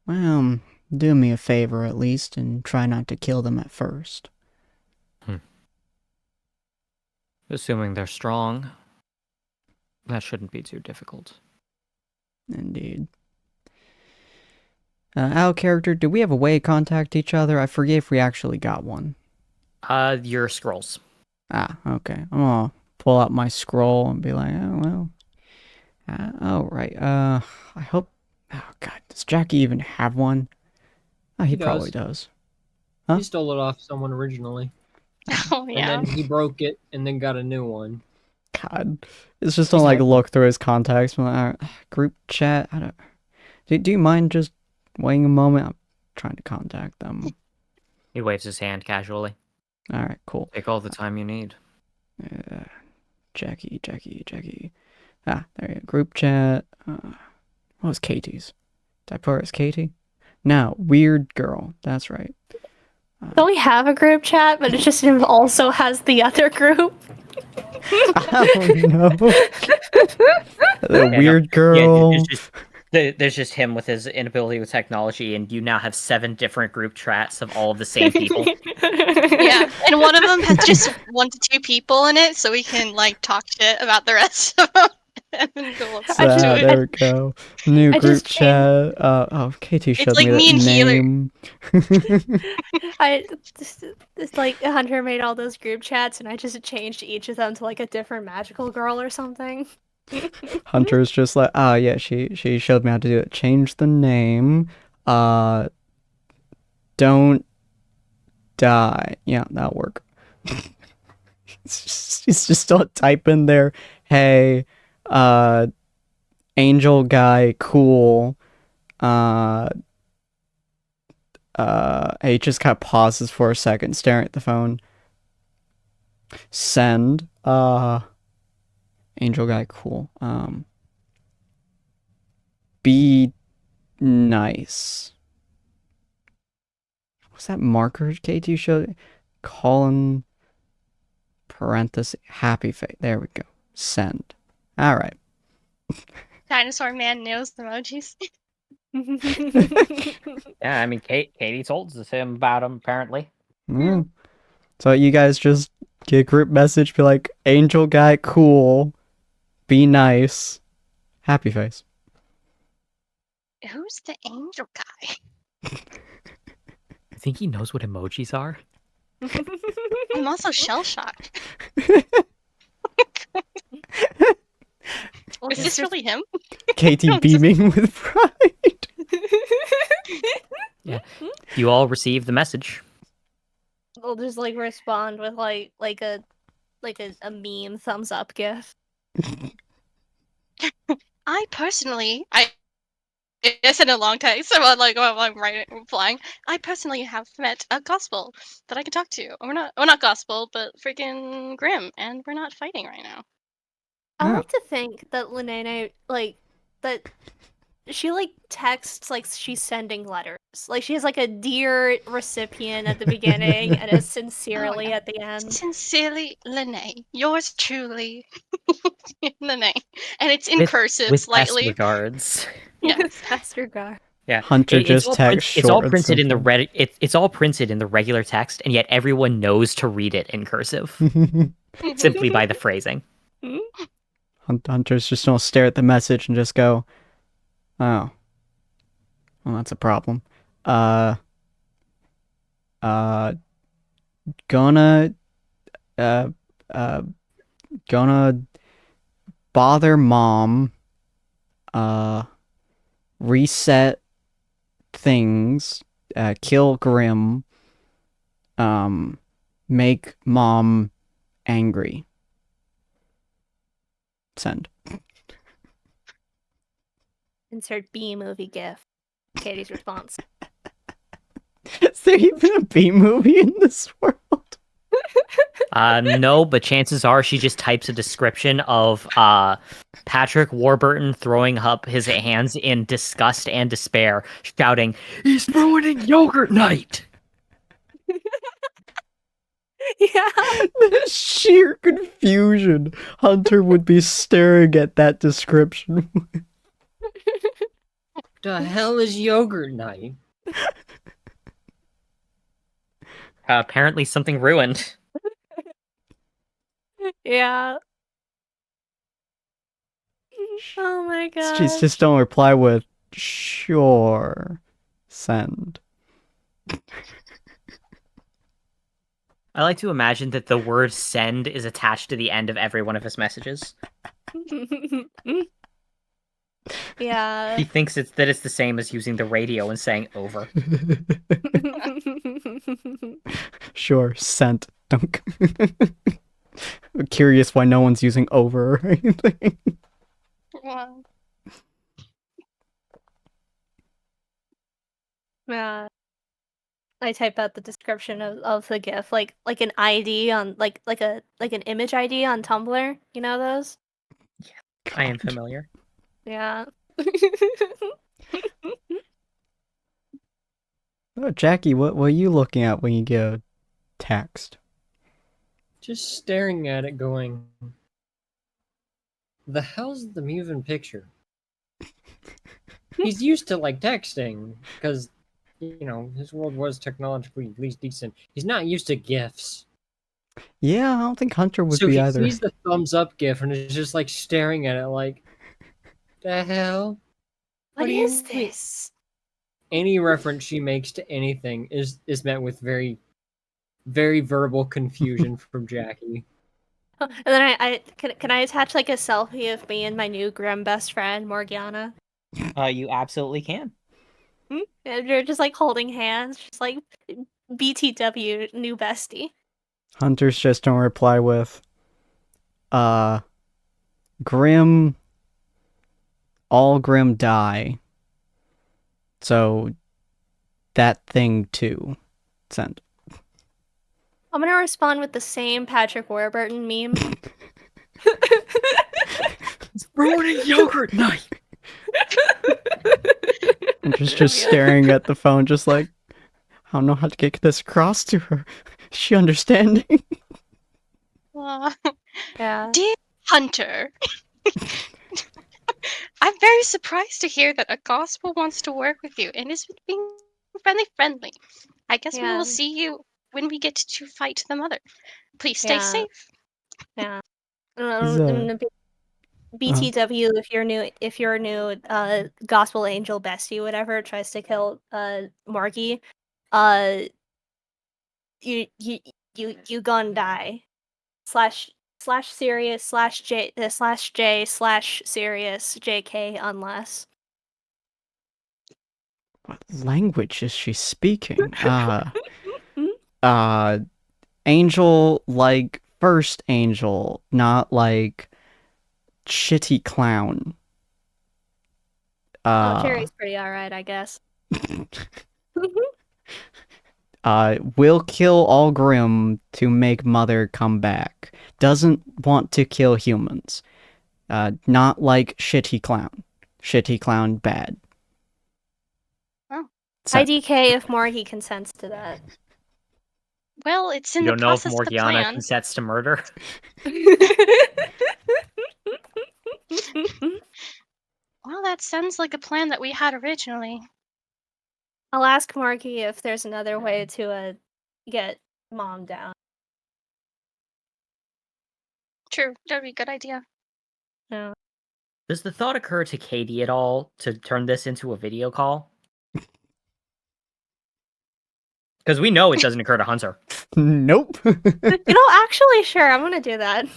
Well, do me a favor at least and try not to kill them at first.
Assuming they're strong, that shouldn't be too difficult.
Indeed. Out of character, do we have a way to contact each other? I forget if we actually got one.
Your scrolls.
Ah, okay. I'm gonna pull out my scroll and be like, oh, well. Oh, right. I hope... Oh, God. Does Jackie even have one? Oh, he
He
probably
does.
does. Huh?
He stole it off someone originally.
Oh, yeah.
And then he broke it and then got a new one.
God. It's just to, like, look through his contacts. Group chat. I don't... Do you mind just waiting a moment? I'm trying to contact them.
He waves his hand casually.
Alright, cool.
Take all the time you need.
Jackie. Ah, there you go. Group chat. What was Katie's? Did I put her as Katie? No, weird girl. That's right.
Don't we have a group chat, but it just also has the other group?
Oh no. The weird girl.
There's just him with his inability with technology, and you now have 7 different group chats of all of the same people.
Yeah, and one of them has just 1 to 2 people in it, so we can like talk shit about the rest of them. And then go up
I just-
to it.
There we go. New
I
group
just
chat. Oh, Katie showed
like
me
me
that
and Healer.
name.
It's like Hunter made all those group chats, and I just changed each of them to like a different magical girl or something.
Hunter's just like, oh yeah, she showed me how to do it. Change the name. Don't die. Yeah, that'll work. He's just still typing there. Hey, angel guy, cool. he just kind of pauses for a second, staring at the phone. Send. Angel guy, cool. Be nice. What's that marker KT showed? Colon parenthesis happy face. There we go. Send. All right.
Dinosaur man knows the emojis.
Yeah, I mean, Katie told him about him, apparently.
Mm. So you guys just get a group message, be like, Angel guy, cool. Be nice. Happy face.
Who's the angel guy?
I think he knows what emojis are.
I'm also shell shocked.
Well,
Is this really him?
Katie beaming with pride.
Yeah. You all received the message.
We'll just like respond with like a meme thumbs up gif.
I personally, I sent a long text. So I'm replying. I personally have met a gospel that I can talk to. Not gospel, but freaking Grim, and we're not fighting right now.
I
Oh.
like to think that Lenene that she texts like she's sending letters. Like she has like a dear recipient at the beginning and a sincerely
yeah.
at the end.
Sincerely, Lene. Yours truly, Lene. And it's in
With-
cursive
with
slightly.
best regards.
Yes.
Pastor Gar.
Yeah.
Hunter
It's
just
all
text
it's all
short and
printed in the
simple.
it's all printed in the regular text, and yet everyone knows to read it in cursive simply by the phrasing.
Hunter's just gonna stare at the message and just go, oh. Well, that's a problem. Gonna gonna bother mom, reset things, kill Grim, make mom angry. Send.
Insert B movie gif. Katie's response.
Is there even a B movie in this world?
No, but chances are she just types a description of Patrick Warburton throwing up his hands in disgust and despair, shouting, "He's ruining yogurt night!"
Yeah.
The sheer confusion Hunter would be staring at that description.
The hell is yogurt night?
Apparently something ruined.
Yeah. Oh my god.
She's just don't reply with sure. Send.
I like to imagine that the word send is attached to the end of every one of his messages.
Yeah.
He thinks it's the same as using the radio and saying over.
Sure, sent. Don't. I'm curious why no one's using over or anything.
Wow.
Yeah. I type out the description of the GIF, like an ID on like an image ID on Tumblr. You know those?
I am familiar.
Yeah.
Oh, Jackie, what are you looking at when you get a text?
Just staring at it going, the hell's the moving picture? He's used to texting, because, his world was technologically at least decent. He's not used to GIFs.
Yeah, I don't think Hunter would
So
be
he
either.
sees the thumbs up GIF and is just staring at it like, the hell?
What
do you
is
mean?
this?
Any reference she makes to anything is met with very, very verbal confusion from Jackie.
And then I can I attach a selfie of me and my new grim best friend Morgiana?
You absolutely can.
And we're just holding hands, just BTW new bestie.
Hunter's just don't reply with, Grim, all Grim die. So, that thing too. Send.
I'm gonna respond with the same Patrick Warburton meme.
It's ruining yogurt night.
I'm just
Yeah.
staring at the phone, just like, I don't know how to get this across to her. Is she understanding?
Yeah.
Dear Hunter, I'm very surprised to hear that a gospel wants to work with you and is being friendly. I guess we
Yeah.
will see you when we get to fight the mother. Please stay
Yeah.
safe.
Yeah.
He's,
BTW, if your new gospel angel bestie, whatever, tries to kill Marky, you gonna die. Slash serious slash serious JK unless.
what language is she speaking? Angel like first angel, not like shitty clown.
Oh, Cherry's pretty alright, I guess.
Will kill all Grimm to make Mother come back. Doesn't want to kill humans. Not like shitty clown. Shitty clown bad.
Oh.
Send.
IDK if Morgy consents to that.
Well, it's in
You
the
don't know if
process of the
Morgiana
plan.
consents to murder.
Well, that sounds like a plan that we had originally.
I'll ask Marky if there's another way to get Mom down.
True, that'd be a good idea.
No.
Does the thought occur to Katie at all to turn this into a video call? Because we know it doesn't occur to Hunter.
Nope.
Actually, sure, I'm gonna do that.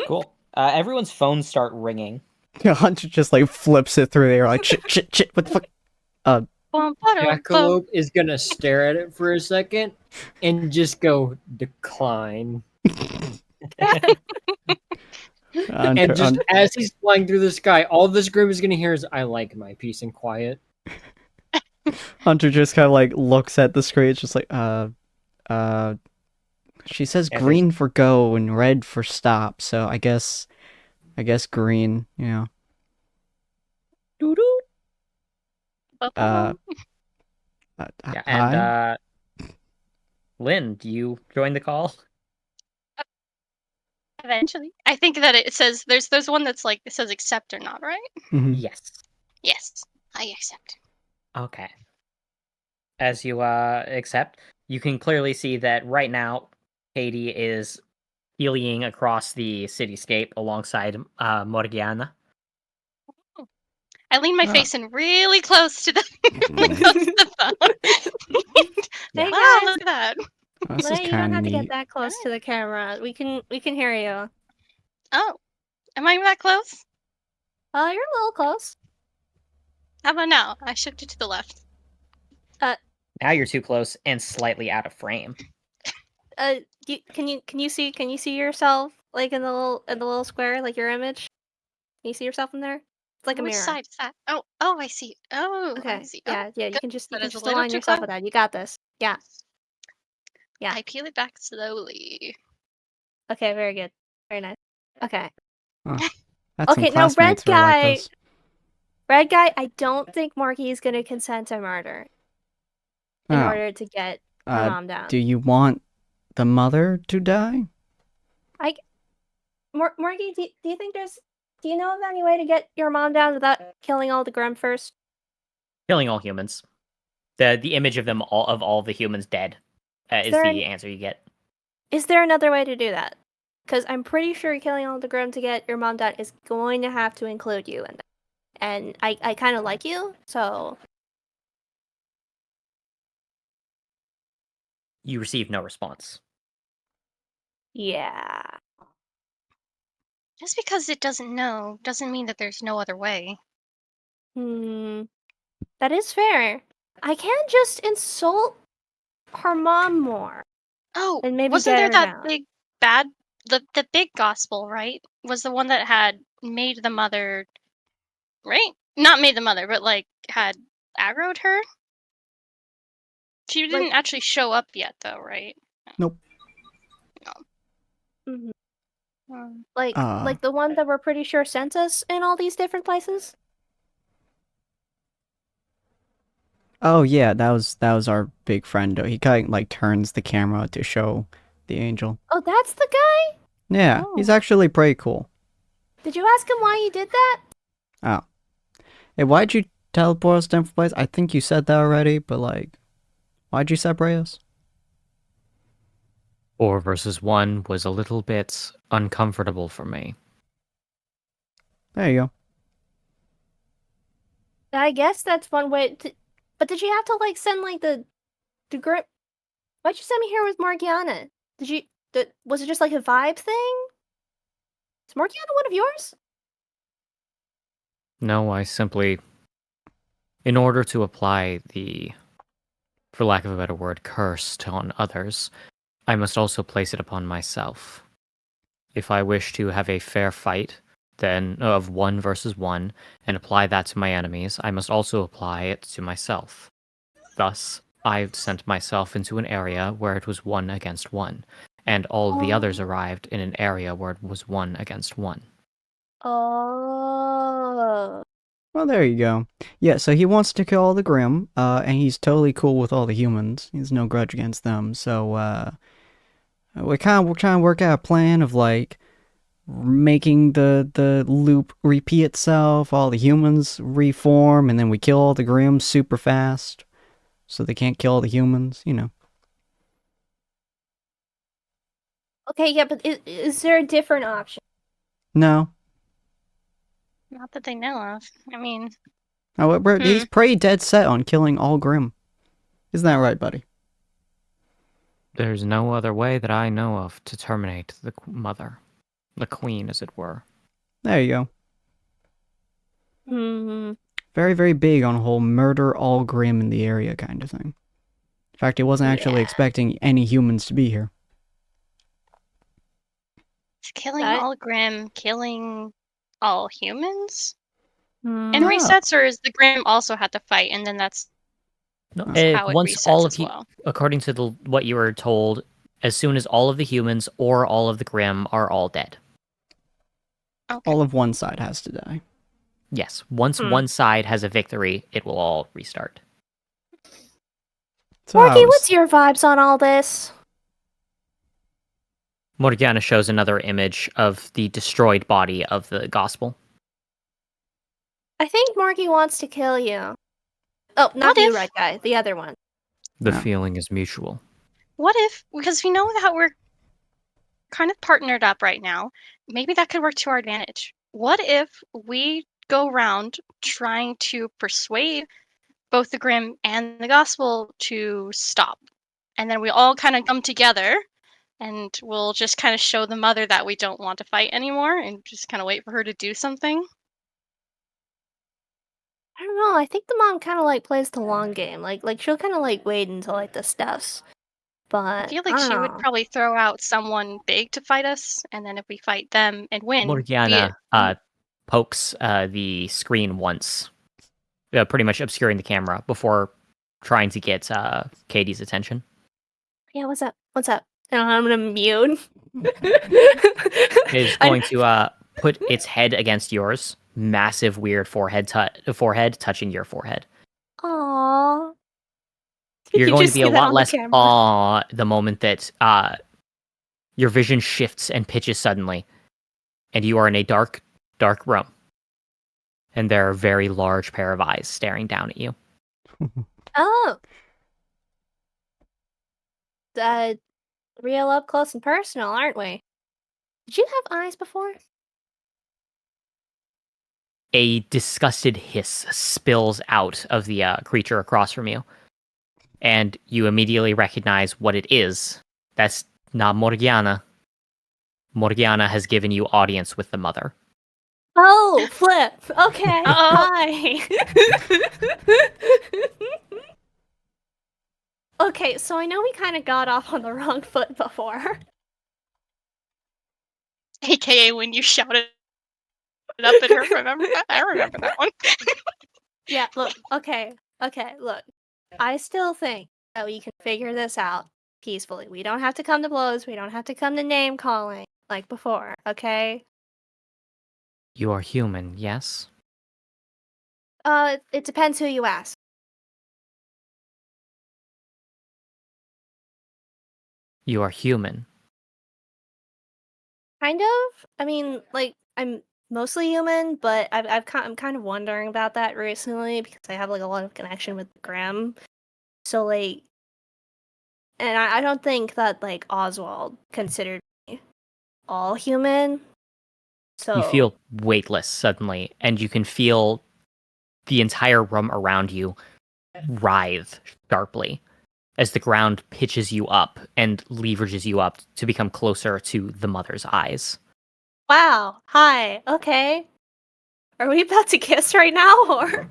Cool. Everyone's phones start ringing.
Hunter just like flips it through there like shit, what the fuck?
Bum, ba-dum, bum.
Jackalope is gonna stare at it for a second and just go decline. And just as he's flying through the sky, all this Grim is gonna hear is "I like my peace and quiet."
Hunter just kind of like looks at the screen. It's just like, she says
Yeah,
green for go and red for stop. So I guess green. Yeah.
Ba-ba-bum.
Yeah,
Hi.
and Lynn, do you join the call?
Eventually. I think that it says there's one that's like it says accept or not, right?
Mhm.
Yes.
Yes, I accept.
Okay. As you accept, you can clearly see that right now Katie is healing across the cityscape alongside Morgiana.
I lean my
Oh.
face in really close to the close to the phone.
Hey
Wow,
guys,
look at that.
This is
you don't
kind of
have to get
neat.
that close to the camera. We can hear you.
Oh, am I that close?
You're a little close.
How about now? I shifted to the left.
Now you're too close and slightly out of frame.
Can you see yourself like in the little square, like your image? Can you see yourself in there? It's like a
Which
mirror.
side is that? Oh, I see. Oh, I
Okay.
see.
Yeah,
Oh,
you
good.
can just
That is a
just
little
align
too
yourself
close.
with that. You got this. Yeah. Yeah.
I peel it back slowly.
Okay, very good. Very nice. Okay.
That's
Okay,
some
now red
classmates who are like
guy.
this.
Red guy, I don't think Marky is gonna consent to murder in
Oh,
order to get her mom down.
do you want the mother to die?
Marky, do you think do you know of any way to get your mom down without killing all the Grim first?
Killing all humans. The image of all the humans dead is
there
the answer you get.
Is there another way to do that? Because I'm pretty sure killing all the Grim to get your mom down is going to have to include you in that. And I kind of like you, so...
You receive no response.
Yeah.
Just because it doesn't know doesn't mean that there's no other way.
That is fair. I can't just insult her mom more.
Oh,
And maybe
wasn't
get
there
her
that
down.
big bad the big gospel, right? Was the one that had made the mother, right? Not made the mother, but like had aggroed her. She didn't actually show up yet, though, right?
Nope.
Mhm.
Um,
Like the one that we're pretty sure sent us in all these different places?
Oh yeah, that was our big friend. He kind of like turns the camera to show the angel.
Oh, that's the guy?
Yeah, he's
Oh.
actually pretty cool.
Did you ask him why he did that?
Oh. Hey, why'd you teleport us to different place? I think you said that already, but like, why'd you separate us?
4 versus 1 was a little bit uncomfortable for me.
There you go.
I guess that's one way to... But did you have to, like, send, like, the grip... Why'd you send me here with Morgiana? Did you... Was it just, like, a vibe thing? Is Morgiana one of yours?
No, I simply, in order to apply the, for lack of a better word, curse on others, I must also place it upon myself. If I wish to have a fair fight, then of 1 versus 1, and apply that to my enemies, I must also apply it to myself. Thus, I sent myself into an area where it was 1 against 1, and all the others arrived in an area where it was 1 against 1.
Oh.
Well, there you go. Yeah, so he wants to kill all the Grimm, and he's totally cool with all the humans. He has no grudge against them. So, we're trying to work out a plan of like making the loop repeat itself. All the humans reform, and then we kill all the Grimm super fast, so they can't kill all the humans. You know.
Okay, yeah, but is there a different option?
No.
not that they know of. I mean,
Oh, he's pretty dead set on killing all Grimm. Isn't that right, buddy?
There's no other way that I know of to terminate the mother, the queen, as it were.
There you go.
Hmm.
Very, very big on a whole murder all Grimm in the area kind of thing. In fact, he wasn't actually expecting any humans to be here.
is killing all Grimm killing all humans? In
No.
resets, or is the Grimm also had to fight, and then that's
No,
how it
once
resets
all of
as
you,
well?
according to what you were told, as soon as all of the humans or all of the Grimm are all dead.
Okay.
All of one side has to die.
Yes, once one side has a victory, it will all restart.
So
Morgy, what's your vibes on all this?
Morgiana shows another image of the destroyed body of the gospel.
I think Morgy wants to kill you. Oh, not
What
you,
if-
right guy. The other one.
The
No.
feeling is mutual.
What if, because we know that we're kind of partnered up right now, maybe that could work to our advantage. What if we go around trying to persuade both the Grimm and the Gospel to stop? And then we all kind of come together and we'll just kind of show the mother that we don't want to fight anymore and just kind of wait for her to do something.
I don't know. I think the mom kind of like plays the long game. Like she'll kind of like wait until like the stuffs. But
I feel like she would probably throw out someone big to fight us, and then if we fight them and win,
Morgiana pokes the screen once, pretty much obscuring the camera before trying to get Katie's attention.
Yeah, what's up? What's up? And I'm gonna mute.
It's going to put its head against yours. Massive, weird forehead touching your forehead.
Aww.
You're
You
going to
just
be
see
a
that
lot
on the
less
camera.
awe the moment that your vision shifts and pitches suddenly, and you are in a dark, dark room. And there are a very large pair of eyes staring down at you.
Oh. Real up close and personal, aren't we? Did you have eyes before?
A disgusted hiss spills out of the creature across from you. And you immediately recognize what it is. That's not Morgiana. Morgiana has given you audience with the mother.
Oh, flip. Okay.
Uh-oh.
Hi. Okay, so I know we kind of got off on the wrong foot before.
AKA when you shouted it up at her. Remember that? I remember that one.
Yeah, look. Okay, look. I still think that we can figure this out peacefully. We don't have to come to blows. We don't have to come to name calling like before, okay?
You are human, yes?
It depends who you ask.
You are human.
Kind of. I mean, like, I'm mostly human, but I'm kind of wondering about that recently because I have like a lot of connection with Graham. So like, and I don't think that like Oswald considered me all human. So
You feel weightless suddenly, and you can feel the entire room around you writhe sharply as the ground pitches you up and leverages you up to become closer to the mother's eyes.
wow. Hi. Okay. Are we about to kiss right now, or?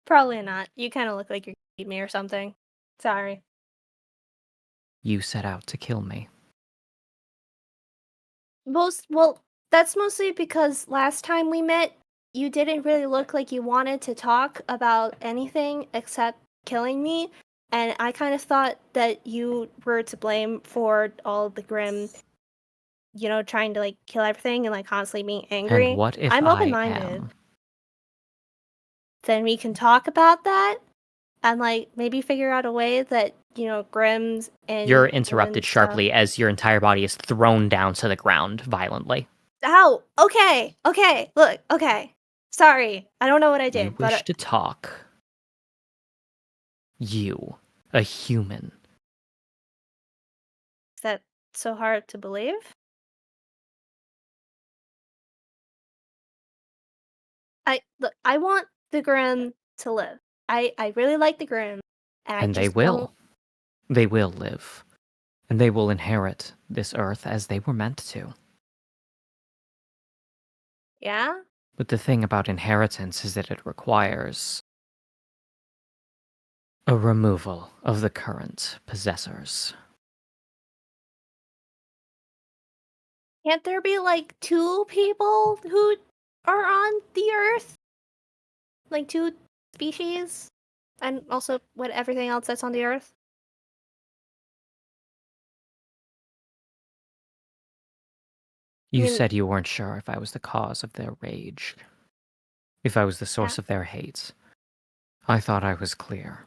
Probably not. You kind of look like you're gonna eat me or something. Sorry.
You set out to kill me.
Well, that's mostly because last time we met, you didn't really look like you wanted to talk about anything except killing me, and I kind of thought that you were to blame for all the Grim, trying to like kill everything and like constantly being angry.
And what if
I'm
I
open-minded.
am?
Then we can talk about that and like maybe figure out a way that Grimm's and
You're interrupted
and stuff.
sharply as your entire body is thrown down to the ground violently.
Ow! Okay, look, okay. Sorry, I don't know what I
You
did,
wish
but
to talk. You, a human.
is that so hard to believe? I want the Grimm to live. I really like the Grimm, and I
And they
just
will.
don't.
They will live. And they will inherit this earth as they were meant to.
Yeah?
But the thing about inheritance is that it requires a removal of the current possessors.
Can't there be like two people who are on the Earth? Like two species? And also what everything else that's on the Earth?
You
mean-
said you weren't sure if I was the cause of their rage, if I was the source of their hate. I thought I was clear.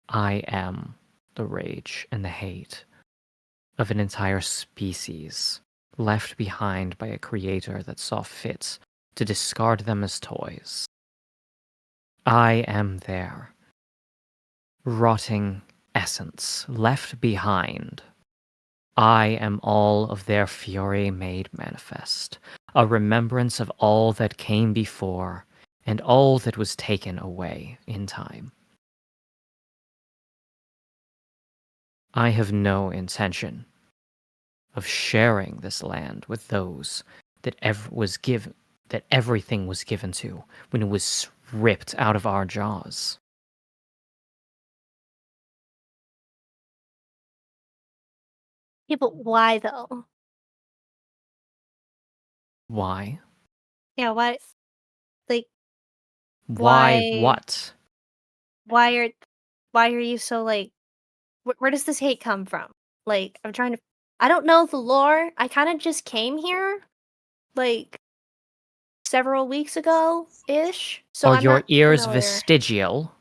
I am the rage and the hate of an entire species left behind by a creator that saw fit to discard them as toys. I am their rotting essence left behind. I am all of their fury made manifest, a remembrance of all that came before and all that was taken away in time. I have no intention of sharing this land with those that that everything was given to when it was ripped out of our jaws.
Yeah, but why though?
Why?
Yeah, why? Like,
Why
why?
what?
Why are, why are you so like? Where does this hate come from? Like, I'm trying to. I don't know the lore. I kind of just came here, like, several weeks ago ish. So
Are
I'm
your
not
ears
familiar.
vestigial?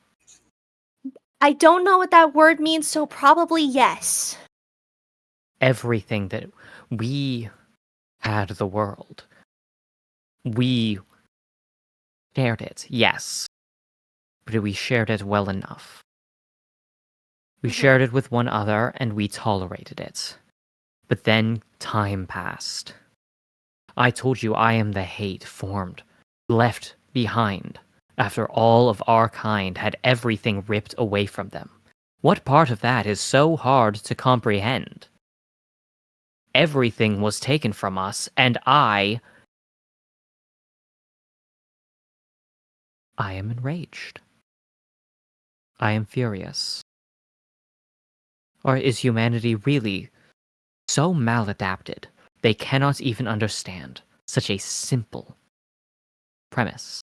I don't know what that word means, so probably yes.
Everything that we had the world. We shared it, yes. But we shared it well enough. We shared it with one another and we tolerated it. But then time passed. I told you I am the hate formed, left behind, after all of our kind had everything ripped away from them. What part of that is so hard to comprehend? Everything was taken from us, and I am enraged. I am furious. Or is humanity really so maladapted they cannot even understand such a simple premise?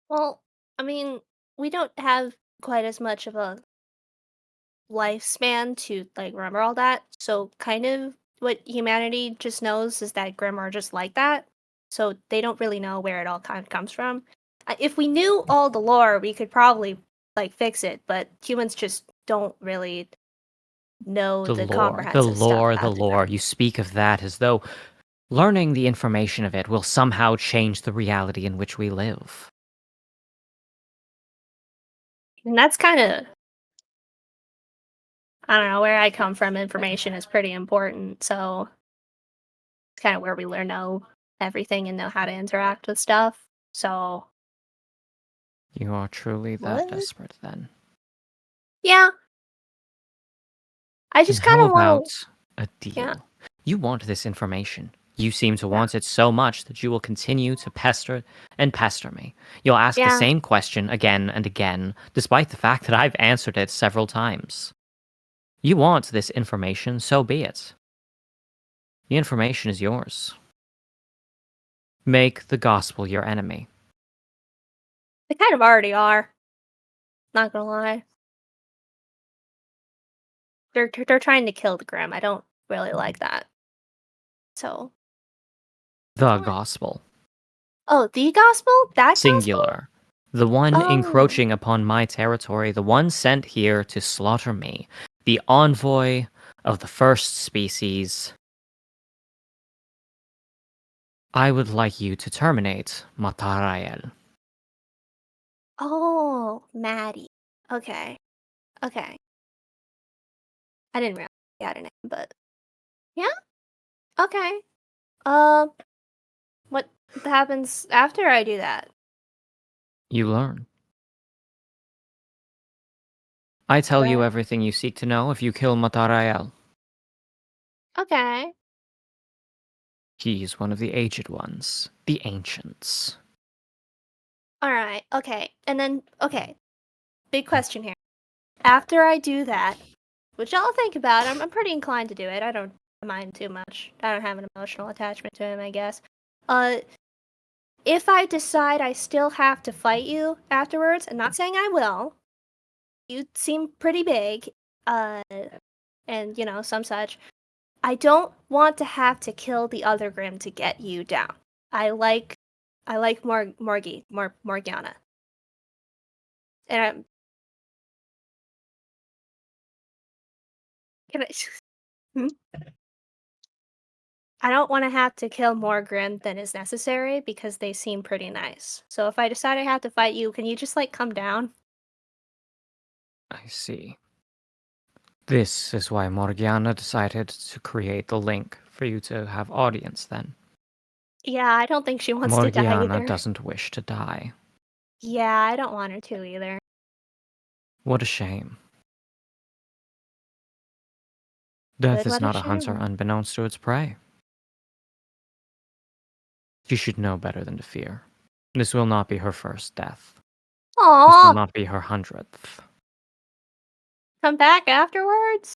Well, I mean, we don't have quite as much of a lifespan to like remember all that. So kind of what humanity just knows is that Grimm are just like that. So they don't really know where it all kind of comes from. If we knew all the lore, we could probably like fix it, but humans just don't really know
The
the
lore, the
comprehensive stuff
lore, the
about the
lore.
Grimm.
You speak of that as though learning the information of it will somehow change the reality in which we live.
And that's kind of, I don't know, where I come from, information is pretty important. So it's kind of where we learn know everything and know how to interact with stuff. So
You are truly that
what?
desperate, then.
Yeah, I
Then
just kind
how
of want
about a
to. Yeah,
deal? You want this information. You seem to
yeah,
want it so much that you will continue to pester and pester me. You'll ask the
yeah.
same question again and again, despite the fact that I've answered it several times. You want this information, so be it. The information is yours. Make the gospel your enemy.
They kind of already are. Not gonna lie. They're trying to kill the Grimm. I don't really like that. So
The
what?
gospel.
Oh, the gospel? That gospel?
Singular. The one
Oh,
encroaching upon my territory, the one sent here to slaughter me, the envoy of the first species. I would like you to terminate Matarael.
oh, Maddie. Okay, okay. I didn't realize he had a name, but yeah. Okay. Uh, what happens after I do that?
You learn. I tell you
But
everything you seek to know if you kill Matarael.
okay.
He is one of the aged ones, the ancients.
All right. Okay. And then okay. Big question here. After I do that, which I'll think about, I'm pretty inclined to do it. I don't mind too much. I don't have an emotional attachment to him, I guess. Uh, if I decide I still have to fight you afterwards, I'm not saying I will. You seem pretty big, uh, and some such. I don't want to have to kill the other Grimm to get you down. I like Morgiana, and can I? Hmm? I don't want to have to kill more Grimm than is necessary because they seem pretty nice. So if I decide I have to fight you, can you just like come down?
I see. This is why Morgiana decided to create the link for you to have audience then.
Yeah, I don't think she wants to die
Morgiana
either.
doesn't wish to die.
Yeah, I don't want her to either.
What a shame. Death
Good
is
what a
not a hunter
shame.
unbeknownst to its prey. She should know better than to fear. This will not be her first death. This will
Aw,
not be her 100th.
come back afterwards?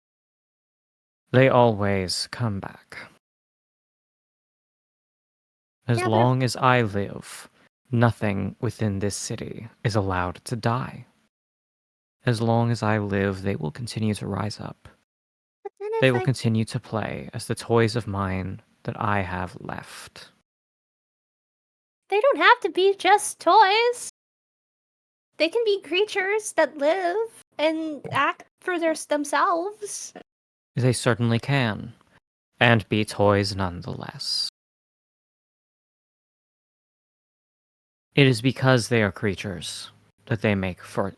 They always come back. As
Yeah, but
long as I live, nothing within this city is allowed to die. As long as I live, they will continue to rise up.
then
They
if
will
I
continue to play as the toys of mine that I have left.
they don't have to be just toys. They can be creatures that live and act for themselves.
They certainly can, and be toys nonetheless. It is because they are creatures that they make for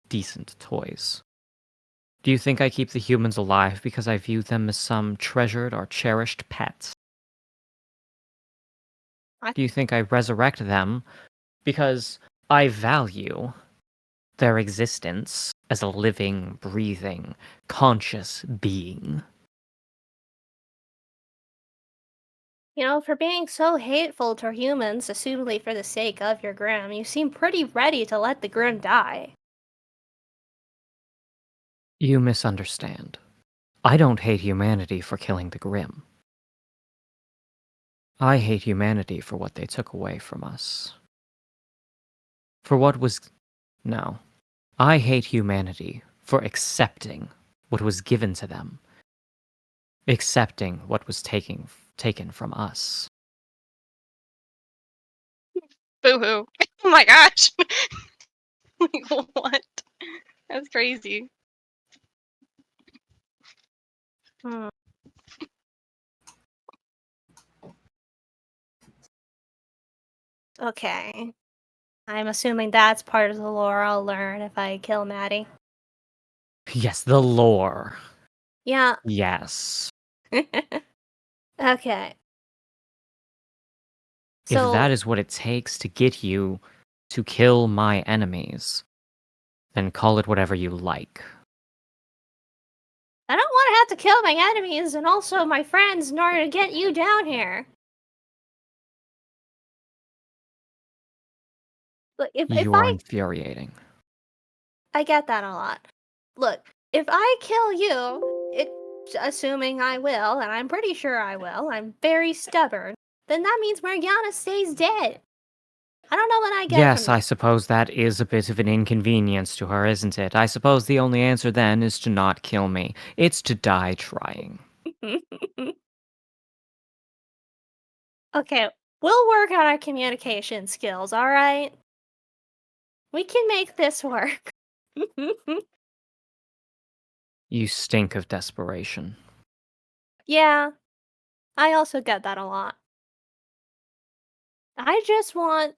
decent toys. Do you think I keep the humans alive because I view them as some treasured or cherished pets?
I,
Do you think I resurrect them because I value their existence as a living, breathing, conscious being?
for being so hateful to humans, assumably for the sake of your Grimm, you seem pretty ready to let the Grimm die.
You misunderstand. I don't hate humanity for killing the Grimm. I hate humanity for what they took away from us. For what was No. I hate humanity for accepting what was given to them. Accepting what was taken from us.
Boo-hoo. Oh my gosh. Like, what? That's crazy.
Hmm. Okay. I'm assuming that's part of the lore I'll learn if I kill Maddie.
Yes, the lore.
Yeah.
Yes.
Okay.
If
So
that is what it takes to get you to kill my enemies, then call it whatever you like.
I don't want to have to kill my enemies and also my friends in order to get you down here. Look, if
You are
I
infuriating.
get that a lot. Look, if I kill you, assuming I will, and I'm pretty sure I will, I'm very stubborn, then that means Morgana stays dead. I don't know what I get
Yes,
from
I suppose that is a bit of an inconvenience to her, isn't it? I suppose the only answer then is to not kill me. It's to die trying.
this. Okay, we'll work on our communication skills, alright? We can make this work.
You stink of desperation.
Yeah, I also get that a lot. I just want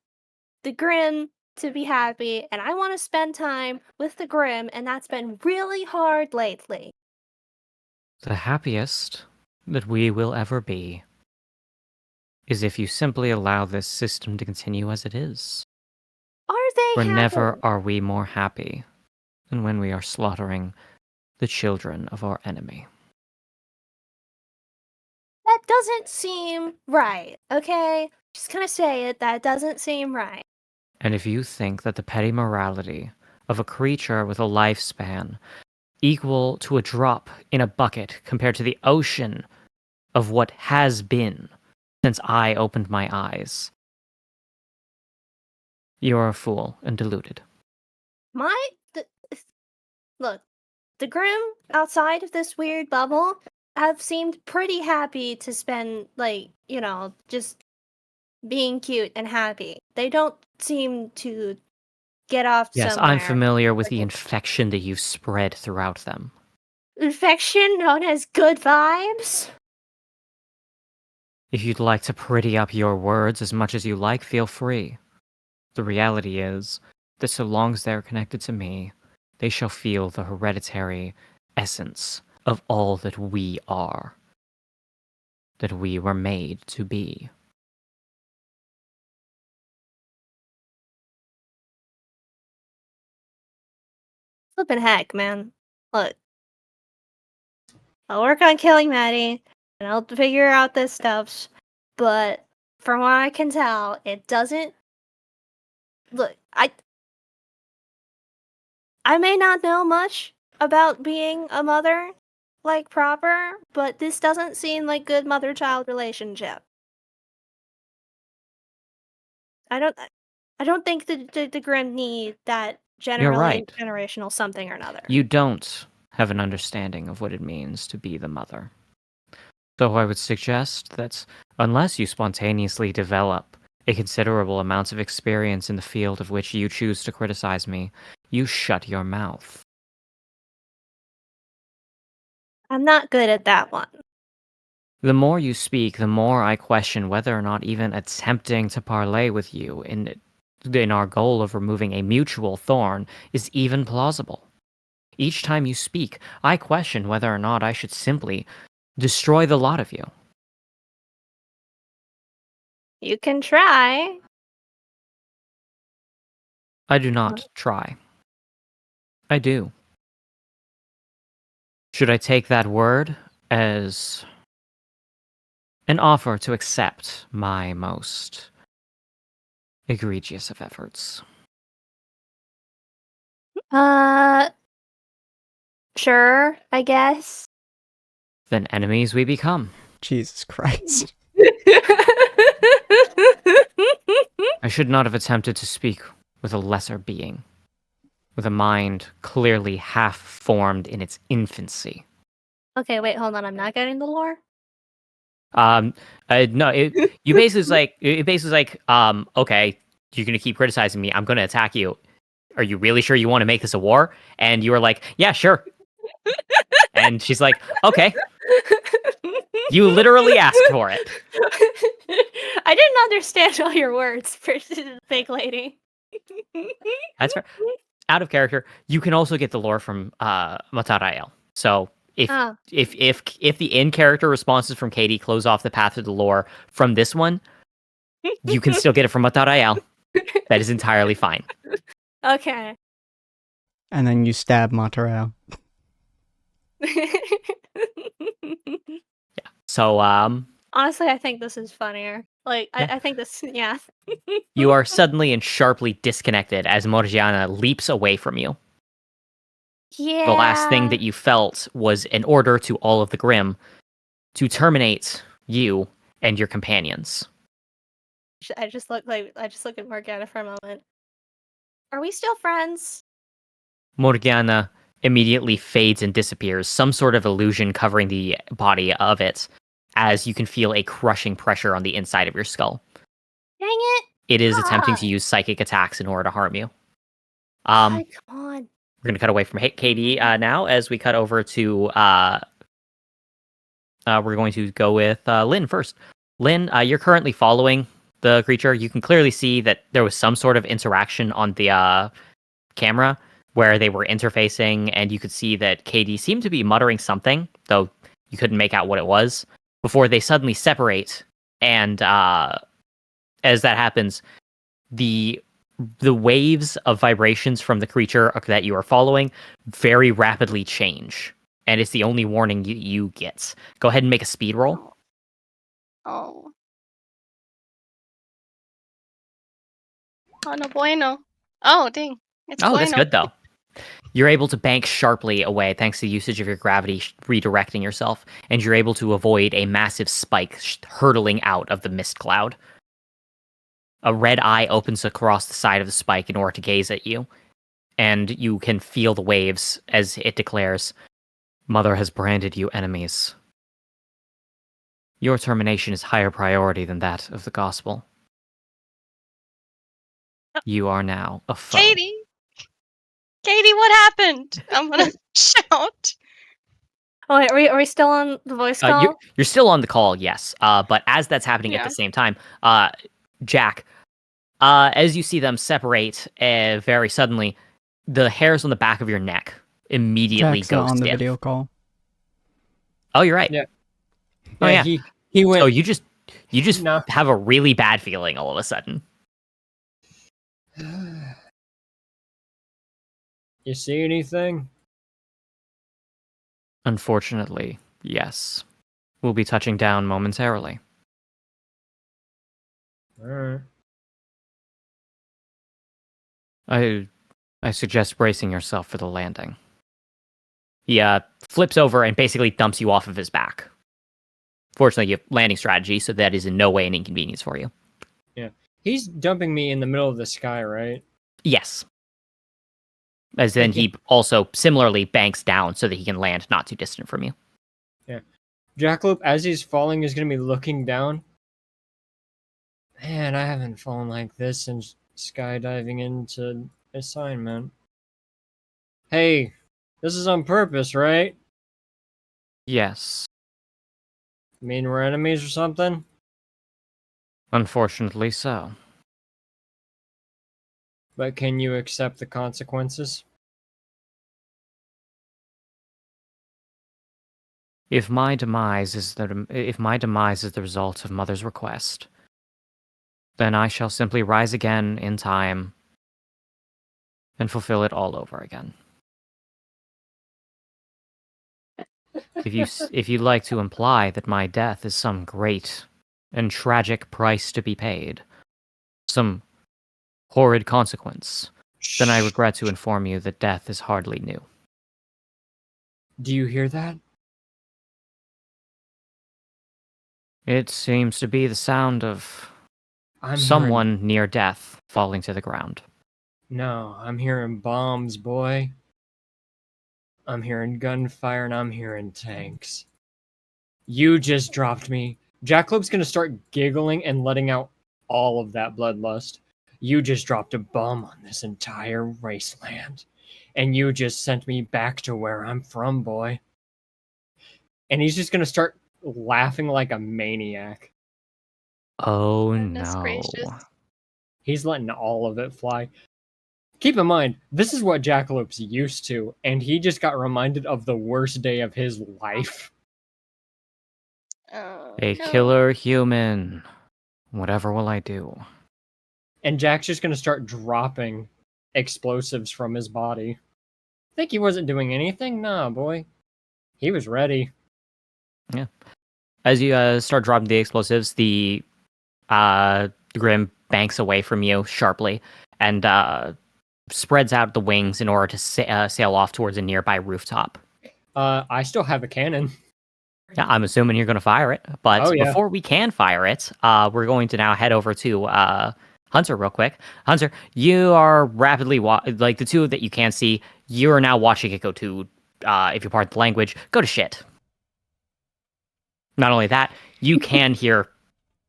the Grim to be happy, and I want to spend time with the Grim, and that's been really hard lately.
The happiest that we will ever be is if you simply allow this system to continue as it is.
Are they
For
happy?
never are we more happy than when we are slaughtering the children of our enemy.
That doesn't seem right, okay? Just gonna say it, that doesn't seem right.
And if you think that the petty morality of a creature with a lifespan equal to a drop in a bucket compared to the ocean of what has been since I opened my eyes, you're a fool and deluded.
Look, the Grim outside of this weird bubble have seemed pretty happy to spend, like, just being cute and happy. They don't seem to get off
Yes,
somewhere.
I'm familiar with the infection that you've spread throughout them.
Infection known as good vibes?
If you'd like to pretty up your words as much as you like, feel free. The reality is that so long as they're connected to me, they shall feel the hereditary essence of all that we are, that we were made to be.
Flippin' heck, man. Look, I'll work on killing Maddie, and I'll figure out this stuff, but from what I can tell, it doesn't... Look, I may not know much about being a mother, like, proper, but this doesn't seem like good mother-child relationship. I don't think the Grim need that
You're right.
generational something or another.
You don't have an understanding of what it means to be the mother. So I would suggest that unless you spontaneously develop a considerable amount of experience in the field of which you choose to criticize me, you shut your mouth.
I'm not good at that one.
The more you speak, the more I question whether or not even attempting to parley with you in our goal of removing a mutual thorn is even plausible. Each time you speak, I question whether or not I should simply destroy the lot of you.
You can try.
I do not try. I do. Should I take that word as an offer to accept my most egregious of efforts?
Sure, I guess.
Then enemies we become.
Jesus Christ.
I should not have attempted to speak with a lesser being.
with a mind clearly half formed in its infancy.
Okay, wait, hold on. I'm not getting the lore.
No, you basically okay, you're gonna keep criticizing me. I'm gonna attack you. Are you really sure you want to make this a war? And you were like, yeah, sure. And she's like, okay. You literally asked for it.
I didn't understand all your words, fake lady.
That's fair. Out of character, you can also get the lore from Matarael. So if
Oh.
if the in character responses from Katie close off the path to the lore from this one, you can still get it from Matarael. That is entirely fine.
Okay.
And then you stab Monterey.
So
Honestly, I think this is funnier. Like,
Yeah.
I think this, yeah.
you are suddenly and sharply disconnected as Morgiana leaps away from you.
Yeah.
The last thing that you felt was an order to all of the Grimm to terminate you and your companions.
I just look at Morgana for a moment. Are we still friends?
Morgiana immediately fades and disappears, some sort of illusion covering the body of it, as you can feel a crushing pressure on the inside of your skull.
Dang it!
It is attempting
God.
to use psychic attacks in order to harm you.
God, come on.
We're going to cut away from Katie now, as we cut over to... we're going to go with Lynn first. Lynn, you're currently following the creature. You can clearly see that there was some sort of interaction on the camera where they were interfacing, and you could see that Katie seemed to be muttering something, though you couldn't make out what it was, before they suddenly separate. And as that happens, the waves of vibrations from the creature that you are following very rapidly change. And it's the only warning you get. Go ahead and make a speed roll.
Oh. Oh, no bueno. Oh, dang. It's
Oh,
bueno.
that's good, though. You're able to bank sharply away thanks to the usage of your gravity redirecting yourself, and you're able to avoid a massive spike hurtling out of the mist cloud. A red eye opens across the side of the spike in order to gaze at you, and you can feel the waves as it declares, "Mother has branded you enemies. Your termination is higher priority than that of the gospel. You are now a foe."
Katie! Katie, what happened? I'm gonna shout.
Oh, wait, are we still on the voice call?
You're still on the call, yes. But as that's happening at
Yeah.
the same time, Jack, as you see them separate very suddenly, the hairs on the back of your neck immediately
Jack's
go
not on the
stiff.
video call.
Oh, you're right.
Yeah.
Oh, yeah.
He went.
So you just
No.
have a really bad feeling all of a sudden.
You see anything?
Unfortunately, yes. We'll be touching down momentarily.
Alright.
I suggest bracing yourself for the landing.
He flips over and basically dumps you off of his back. Fortunately, you have landing strategy, so that is in no way an inconvenience for you.
Yeah. He's dumping me in the middle of the sky, right?
Yes. As then he also similarly banks down so that he can land not too distant from you.
Yeah. Jackalope, as he's falling, is going to be looking down. Man, I haven't fallen like this since skydiving into assignment. Hey, this is on purpose, right?
Yes.
Mean we're enemies or something?
Unfortunately so.
But can you accept the consequences?
If my demise is the result of Mother's request, then I shall simply rise again in time and fulfill it all over again. If you'd like to imply that my death is some great and tragic price to be paid, some horrid consequence, then I regret to inform you that death is hardly new.
Do you hear that?
It seems to be the sound of
I'm
someone near death falling to the ground.
No, I'm hearing bombs, boy. I'm hearing gunfire and I'm hearing tanks. You just dropped me. Jackalope's gonna start giggling and letting out all of that bloodlust. You just dropped a bomb on this entire wasteland. And you just sent me back to where I'm from, boy. And he's just gonna start laughing like a maniac.
Oh
Goodness
no.
gracious.
He's letting all of it fly. Keep in mind, this is what Jackalope's used to, and he just got reminded of the worst day of his life.
Oh,
A
no.
killer human. Whatever will I do?
And Jack's just gonna start dropping explosives from his body. Think he wasn't doing anything? Nah, boy. He was ready.
As you start dropping the explosives, the Grim banks away from you sharply and spreads out the wings in order to sail off towards a nearby rooftop.
I still have a cannon.
Yeah, I'm assuming you're going to fire it. But
Oh, yeah.
before we can fire it, we're going to now head over to Hunter real quick. Hunter, you are rapidly, like the two that you can see, you are now watching it go to, if you pardon the language, go to shit. Not only that, you can hear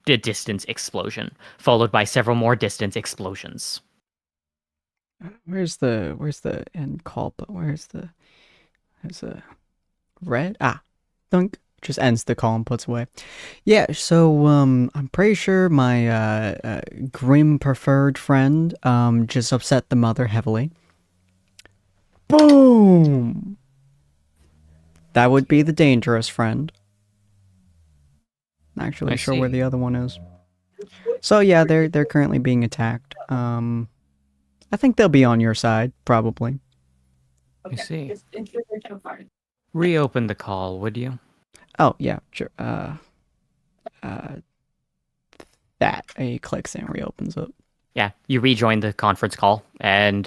a distance explosion, followed by several more distance explosions.
Where's the end call? But there's a red thunk just ends the call and puts away. Yeah, so I'm pretty sure my grim preferred friend just upset the mother heavily. Boom. That would be the dangerous friend. Not actually
I
sure where
see.
the other one is. So yeah, they're currently being attacked. I think they'll be on your side, probably.
I see. Reopen the call, would you?
Oh yeah, sure. That he clicks and reopens it.
Yeah, you rejoin the conference call, and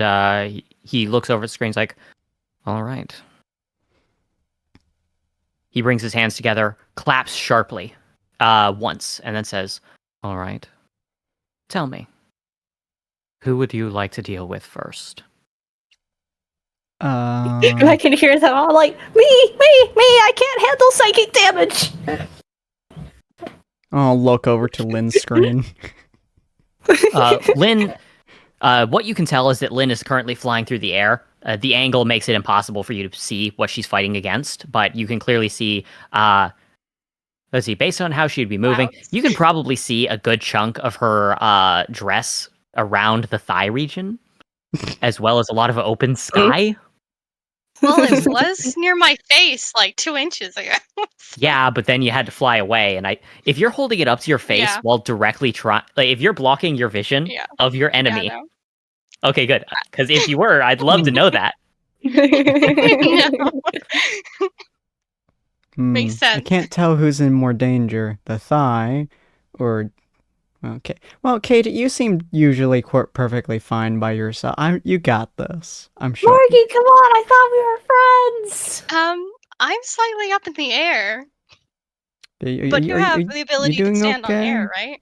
he looks over at the screen. He's like, "All right." He brings his hands together, claps sharply once, and then says, "All right. Tell me, who would you like to deal with first?"
I can hear them all like, me, I can't handle psychic damage.
I'll look over to Lynn's screen.
Lynn, what you can tell is that Lynn is currently flying through the air. The angle makes it impossible for you to see what she's fighting against, but you can clearly see. Let's see, based on how she'd be moving,
Clouds.
you can probably see a good chunk of her dress around the thigh region, as well as a lot of open sky.
Well, it was near my face like 2 inches ago.
Yeah, but then you had to fly away, and if you're holding it up to your face
Yeah.
while directly if you're blocking your vision
Yeah.
of your
Yeah,
enemy,
no.
okay, good. Because if you were, I'd love to know that.
No. Makes
I
sense.
can't tell who's in more danger, the thigh, or okay. Well, Kate, you seem usually perfectly fine by yourself. You got this. I'm sure.
Morgie, come on! I thought we were friends.
I'm slightly up in the air,
Are
but you have the
you
ability to
doing
stand on
okay?
air, right?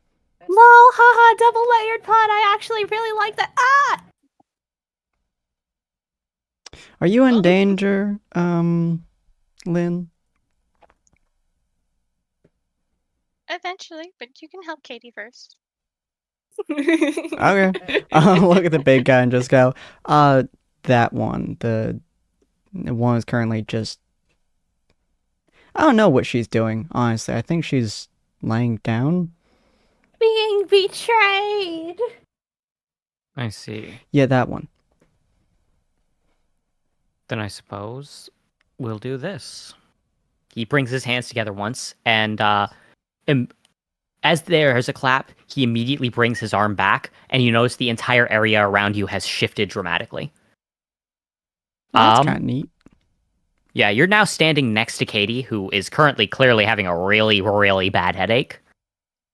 Lol, haha, double layered pun. I actually really like that. Ah!
Are you in
Oh.
danger, Lynn?
Eventually, but you can help Katie first.
Okay. I'll look at the big guy and just go, that one. The one is currently just... I don't know what she's doing, honestly. I think she's laying down.
Being betrayed.
I see.
Yeah, that one.
Then I suppose we'll do this.
He brings his hands together once, and as there's a clap, he immediately brings his arm back, and you notice the entire area around you has shifted dramatically.
That's kind of neat.
Yeah, you're now standing next to Katie, who is currently clearly having a really, really bad headache.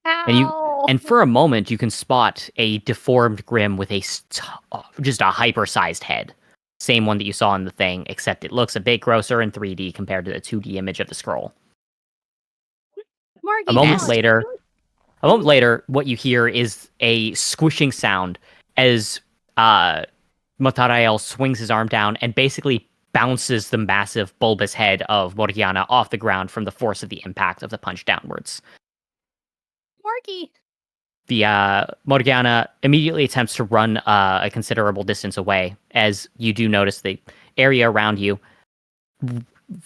Ow.
And for a moment, you can spot a deformed Grim with just a hyper-sized head. Same one that you saw in the thing, except it looks a bit grosser in 3D compared to the 2D image of the scroll.
Morgie,
A moment
come on.
later, what you hear is a squishing sound as Matarael swings his arm down and basically bounces the massive bulbous head of Morgiana off the ground from the force of the impact of the punch downwards.
Marky.
The Morgiana immediately attempts to run a considerable distance away, as you do notice the area around you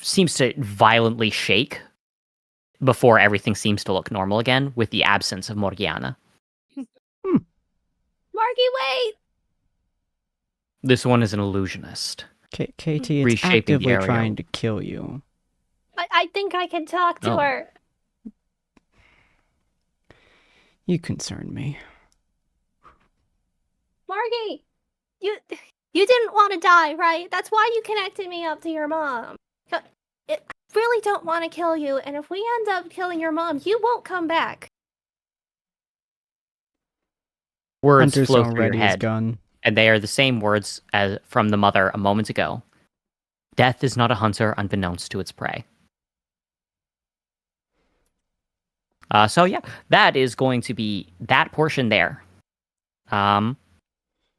seems to violently shake before everything seems to look normal again with the absence of Morgiana.
Marky, wait!
This one is an illusionist.
Katie, it's
Reshaping the
actively
area.
trying to kill you.
I think I can talk to
Oh.
her.
You concern me.
Marky, you didn't want to die, right? That's why you connected me up to your mom. I really don't want to kill you, and if we end up killing your mom, you won't come back.
Words
Hunter's
flow
throwing
through your
ready his
head,
gun.
and they are the same words as from the mother a moment ago. Death is not a hunter unbeknownst to its prey. So yeah, that is going to be that portion there.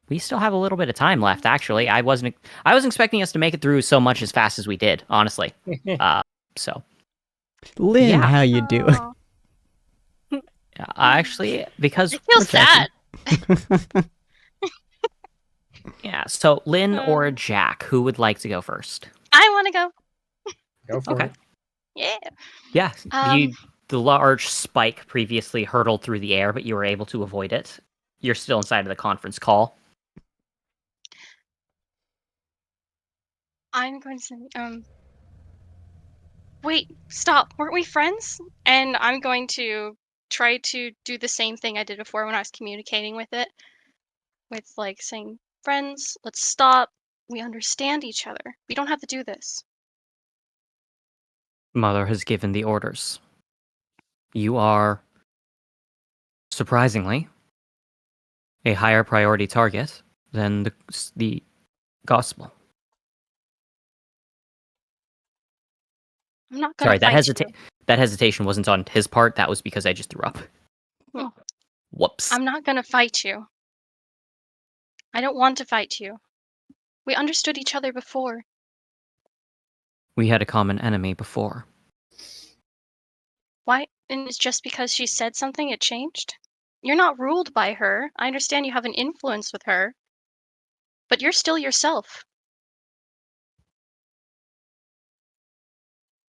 We still have a little bit of time left. Actually, I wasn't expecting us to make it through so much as fast as we did. Honestly, so
Lynn,
Yeah.
how you doing?
Oh,
actually, because
I feel
We're checking.
sad.
yeah. So Lynn or Jack, who would like to go first?
I want to go.
Go for
Okay.
it.
Yeah.
Yeah,
Um,
the large spike previously hurtled through the air, but you were able to avoid it. You're still inside of the conference call.
I'm going to say, wait, stop. Weren't we friends? And I'm going to try to do the same thing I did before when I was communicating with it. With like saying, friends, let's stop. We understand each other. We don't have to do this.
Mother has given the orders. You are, surprisingly, a higher priority target than the gospel.
I'm not going
Sorry,
to fight you.
that hesitation wasn't on his part. That was because I just threw up.
Oh.
Whoops.
I'm not going to fight you. I don't want to fight you. We understood each other before.
We had a common enemy before.
Why? And it's just because she said something it changed? You're not ruled by her. I understand you have an influence with her. But you're still yourself.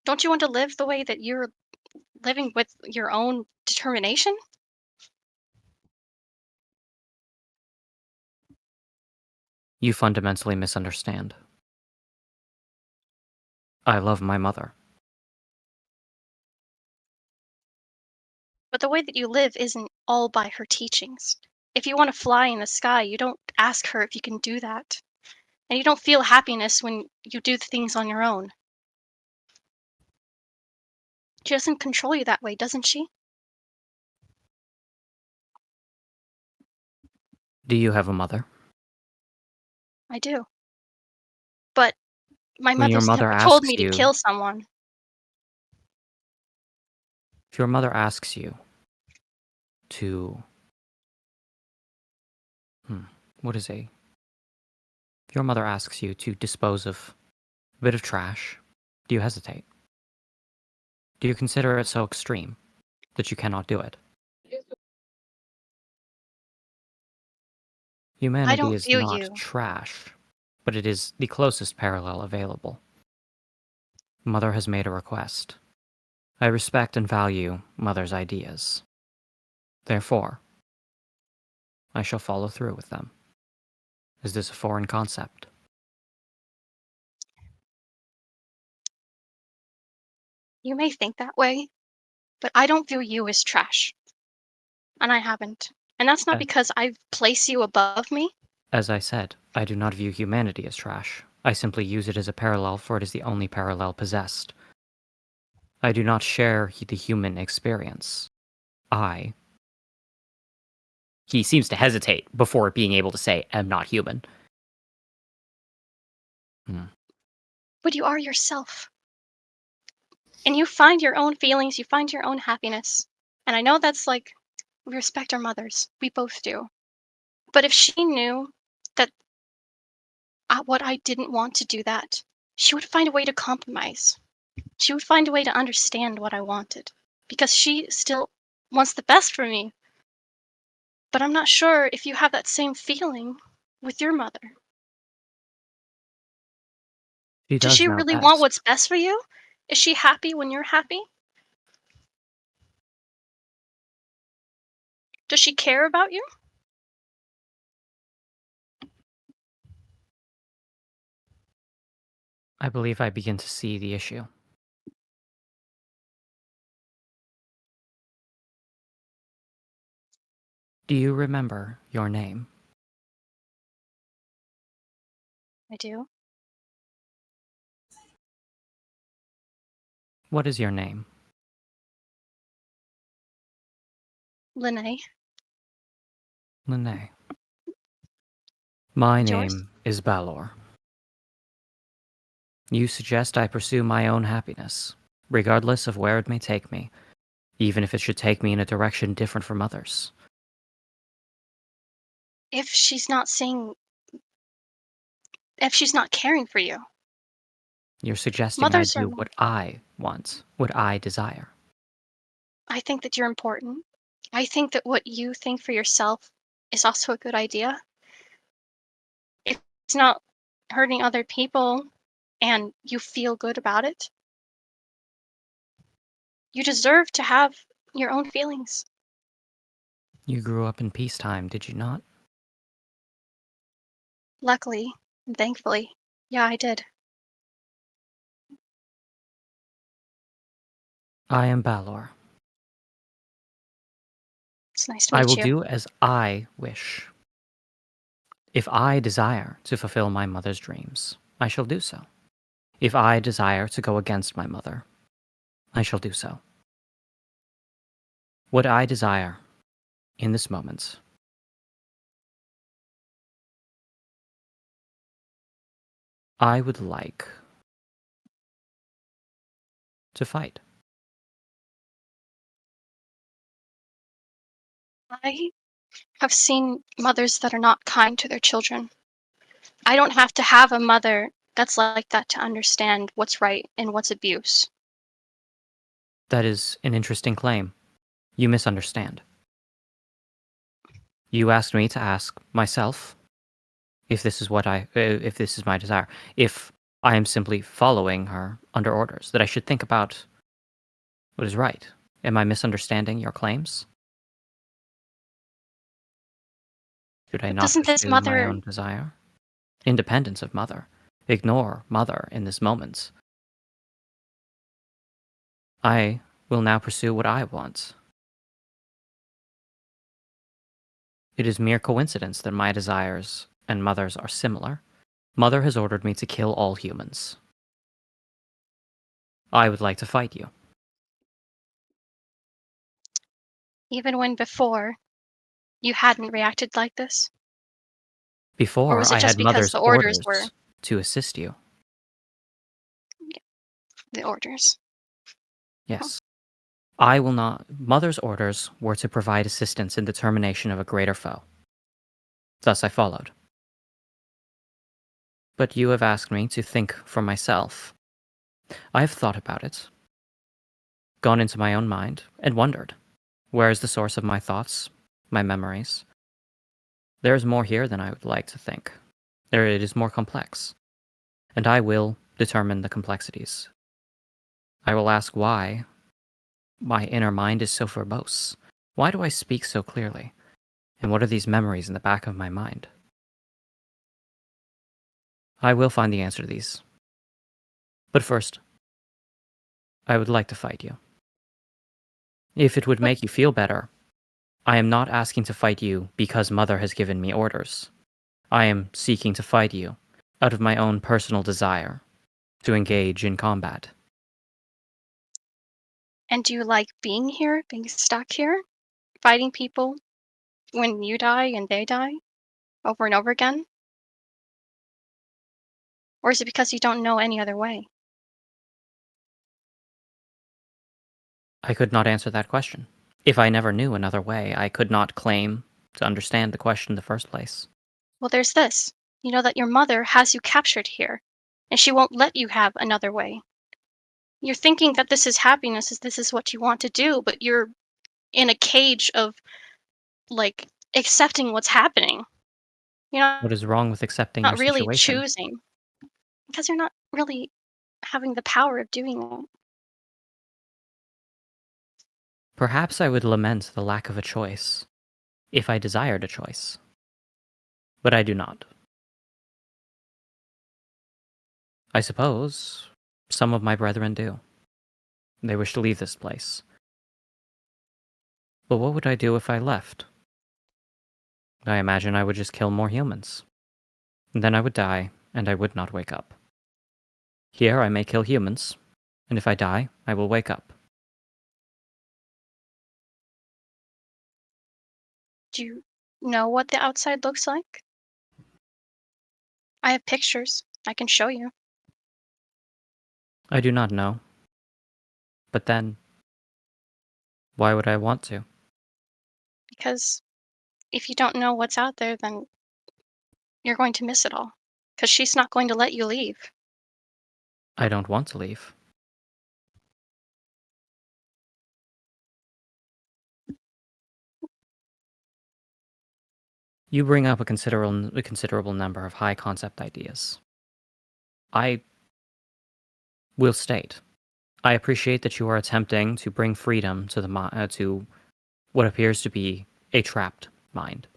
Don't you want to live the way that you're living with your own determination?
You fundamentally misunderstand. I love my mother.
But the way that you live isn't all by her teachings. If you want to fly in the sky, you don't ask her if you can do that. And you don't feel happiness when you do things on your own. She doesn't control you that way, doesn't she?
Do you have a mother?
I do. But my
When your
mother's
mother
never told
asks
me to
you,
kill someone.
if your mother asks you to, if your mother asks you to dispose of a bit of trash, do you hesitate? Do you consider it so extreme that you cannot do it?
I
Humanity
don't
is
view
not
you.
trash, but it is the closest parallel available. Mother has made a request. I respect and value Mother's ideas. Therefore, I shall follow through with them. Is this a foreign concept?
You may think that way, but I don't view you as trash. And I haven't. And that's not
Uh.
because I place you above me.
As I said, I do not view humanity as trash. I simply use it as a parallel, for it is the only parallel possessed. I do not share the human experience. He seems to hesitate before being able to say, am not human.
But you are yourself. And you find your own feelings, you find your own happiness. And I know that's like, we respect our mothers. We both do. But if she knew that what I didn't want to do that. She would find a way to compromise. She would find a way to understand what I wanted. Because she still wants the best for me. But I'm not sure if you have that same feeling with your mother.
She
Does
does
she
know
really want
best.
what's best for you? Is she happy when you're happy? Does she care about you?
I believe I begin to see the issue. Do you remember your name?
I do.
What is your name?
Lene,
Lene. My
yours?
name is Balor. You suggest I pursue my own happiness, regardless of where it may take me, even if it should take me in a direction different from others.
If she's not seeing, if she's not caring for you.
You're suggesting I
Mothers are
do
not.
what I want, what I desire.
I think that you're important. I think that what you think for yourself is also a good idea. If it's not hurting other people and you feel good about it, you deserve to have your own feelings.
You grew up in peacetime, did you not?
Luckily and thankfully, yeah, I did.
I am Balor.
It's nice to
I
meet
will
you.
do as I wish. If I desire to fulfill my mother's dreams, I shall do so. If I desire to go against my mother, I shall do so. What I desire in this moment, I would like to fight.
I have seen mothers that are not kind to their children. I don't have to have a mother that's like that to understand what's right and what's abuse.
That is an interesting claim. You misunderstand. You asked me to ask myself if this is if this is my desire, if I am simply following her under orders, that I should think about what is right. Am I misunderstanding your claims? Should I
But
not
doesn't this
pursue my
mother,
own desire? Independence of mother. Ignore mother in this moment. I will now pursue what I want. It is mere coincidence that my desires and mother's are similar. Mother has ordered me to kill all humans. I would like to fight you.
even when before you hadn't reacted like this? Or
Before,
was it
I
just
had
because
mother's
the orders were
orders to assist you.
the orders? Huh.
Yes. I will not. Mother's orders were to provide assistance in the termination of a greater foe. Thus I followed. But you have asked me to think for myself. I have thought about it, gone into my own mind, and wondered, where is the source of my thoughts, my memories? There is more here than I would like to think. It is more complex, and I will determine the complexities. I will ask why my inner mind is so verbose. Why do I speak so clearly? And what are these memories in the back of my mind? I will find the answer to these. But first, I would like to fight you. If it would
But
make you feel better, I am not asking to fight you because Mother has given me orders. I am seeking to fight you out of my own personal desire to engage in combat.
and do you like being here, being stuck here, fighting people when you die and they die over and over again? Or is it because you don't know any other way?
I could not answer that question. If I never knew another way, I could not claim to understand the question in the first place.
Well, there's this. You know that your mother has you captured here, and she won't let you have another way. You're thinking that this is happiness, this is what you want to do, but you're in a cage of, like, accepting what's happening. You're
What is wrong with accepting your
not really
situation?
choosing, because you're not really having the power of doing that.
Perhaps I would lament the lack of a choice, if I desired a choice. But I do not. I suppose some of my brethren do. They wish to leave this place. But what would I do if I left? I imagine I would just kill more humans. Then I would die, and I would not wake up. Here I may kill humans, and if I die, I will wake up.
Do you know what the outside looks like? I have pictures. I can show you.
I do not know. But then, why would I want to?
Because if you don't know what's out there, then you're going to miss it all. Because she's not going to let you leave.
I don't want to leave. You bring up a considerable number of high concept ideas. I will state, I appreciate that you are attempting to bring freedom to to what appears to be a trapped mind,